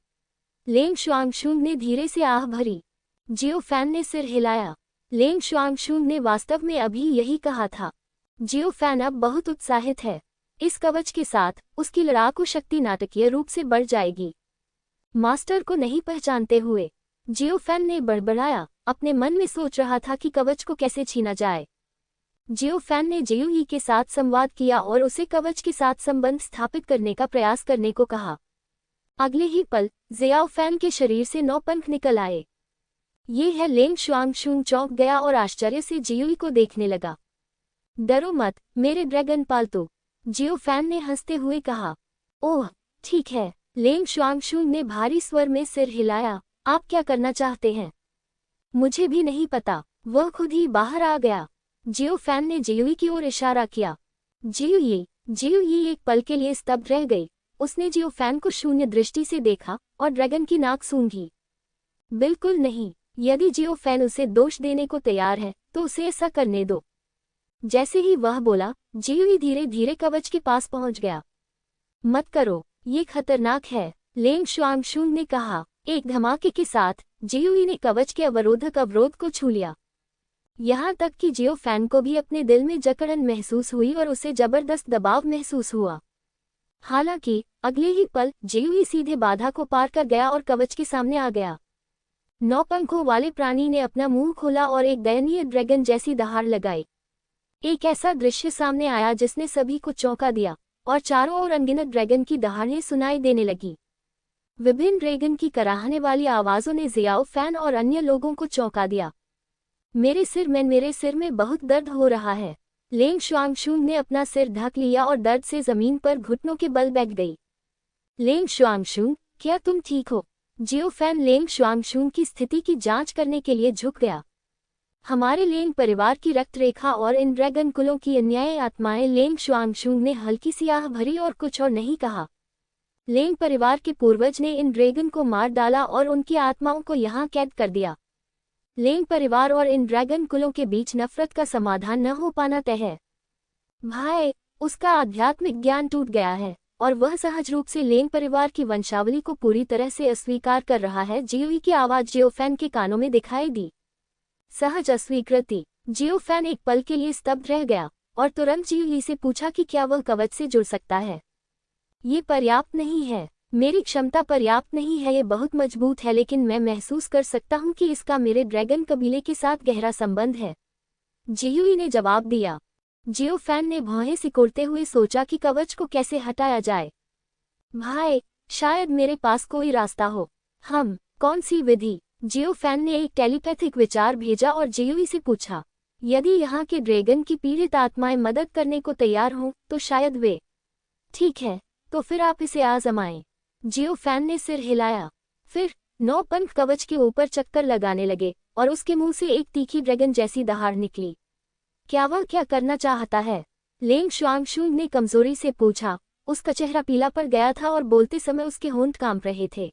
लेंग शुआंगशुन ने धीरे से आह भरी। जियो फैन ने सिर हिलाया। लेंग शुआंगशुन ने वास्तव में अभी यही कहा था। जियो फैन अब बहुत उत्साहित है। इस कवच के साथ उसकी लड़ाकू शक्ति नाटकीय रूप से बढ़ जाएगी। मास्टर को नहीं पहचानते हुए जियो फैन ने बड़बड़ाया। अपने मन में सोच रहा था कि कवच को कैसे छीना जाए। जियो फैन ने जियोई के साथ संवाद किया और उसे कवच के साथ संबंध स्थापित करने का प्रयास करने को कहा। अगले ही पल जियाओ फैन के शरीर से 9 पंख निकल आए। ये है। लेंग शुआंगशुन चौंक गया और आश्चर्य से जियोई को देखने लगा। डरो मत मेरे ड्रैगन पालतू, जियो फैन ने हंसते हुए कहा। ओह ठीक है। लेंग शुआंगशुन ने भारी स्वर में सिर हिलाया। आप क्या करना चाहते हैं? मुझे भी नहीं पता। वह खुद ही बाहर आ गया। जियो फैन ने जियोई की ओर इशारा किया। जियोई एक पल के लिए स्तब्ध रह गई। उसने जियो फैन को शून्य दृष्टि से देखा और ड्रैगन की नाक सूंघी। बिल्कुल नहीं, यदि जियो फैन उसे दोष देने को तैयार है तो उसे ऐसा करने दो। जैसे ही वह बोला, जियो धीरे धीरे कवच के पास पहुंच गया। मत करो, ये खतरनाक है, लेंग शुआंगशुंग ने कहा। एक धमाके के साथ जियो ने कवच के अवरोध को छू लिया। यहाँ तक कि जियो फैन को भी अपने दिल में जकड़न महसूस हुई और उसे जबरदस्त दबाव महसूस हुआ। हालांकि अगले ही पल जियो सीधे बाधा को पार कर गया और कवच के सामने आ गया। 9 पंखों वाले प्राणी ने अपना मुंह खोला और एक दयनीय ड्रैगन जैसी दहाड़ लगाई। एक ऐसा दृश्य सामने आया जिसने सभी को चौंका दिया और चारों ओर अनगिनत ड्रैगन की दहाड़ें सुनाई देने लगी। विभिन्न ड्रैगन की कराहने वाली आवाजों ने जियाओ फैन और अन्य लोगों को चौंका दिया। मेरे सिर में बहुत दर्द हो रहा है। लेंग शुआंगशुंग ने अपना सिर ढक लिया और दर्द से जमीन पर घुटनों के बल बैठ गई। लेंग शुआंगशुंग, क्या तुम ठीक हो? जियो फैन लेंग शुआंगशुंग की स्थिति की जांच करने के लिए झुक गया। हमारे लेंग परिवार की रक्त रेखा और इन ड्रैगन कुलों की अन्यायी आत्माएं। लेंग शुआंगशुंग ने हल्की सी आह भरी और कुछ और नहीं कहा। लेंग परिवार के पूर्वज ने इन ड्रैगन को मार डाला और उनकी आत्माओं को यहाँ कैद कर दिया। लेंग परिवार और इन ड्रैगन कुलों के बीच नफरत का समाधान न हो पाना तय है। भाई, उसका आध्यात्मिक ज्ञान टूट गया है और वह सहज रूप से लेंग परिवार की वंशावली को पूरी तरह से अस्वीकार कर रहा है। जियो की आवाज जियो फैन के कानों में दिखाई दी। सहज अस्वीकृति। जियो फैन एक पल के लिए स्तब्ध रह गया और तुरंत जियो से पूछा कि क्या वह कवच से जुड़ सकता है। ये पर्याप्त नहीं है, मेरी क्षमता पर्याप्त नहीं है, ये बहुत मजबूत है, लेकिन मैं महसूस कर सकता हूँ कि इसका मेरे ड्रैगन कबीले के साथ गहरा संबंध है, जियो ने जवाब दिया। जियो फैन ने भौहें सिकोड़ते हुए सोचा कि कवच को कैसे हटाया जाए। भाई, शायद मेरे पास कोई रास्ता हो। कौन सी विधि? जियो फैन ने एक टेलीपैथिक विचार भेजा और जियो से पूछा, यदि यहाँ के ड्रैगन की पीड़ित आत्माएं मदद करने को तैयार हों तो शायद वे। ठीक है, तो फिर आप इसे आजमाएं। जियो फैन ने सिर हिलाया। फिर 9 पंख कवच के ऊपर चक्कर लगाने लगे और उसके मुंह से एक तीखी ड्रैगन जैसी दहाड़ निकली। क्या वह क्या करना चाहता है? लेंग शुआंगशुंग ने कमजोरी से पूछा। उसका चेहरा पीला पड़ गया था और बोलते समय उसके होंठ कांप रहे थे।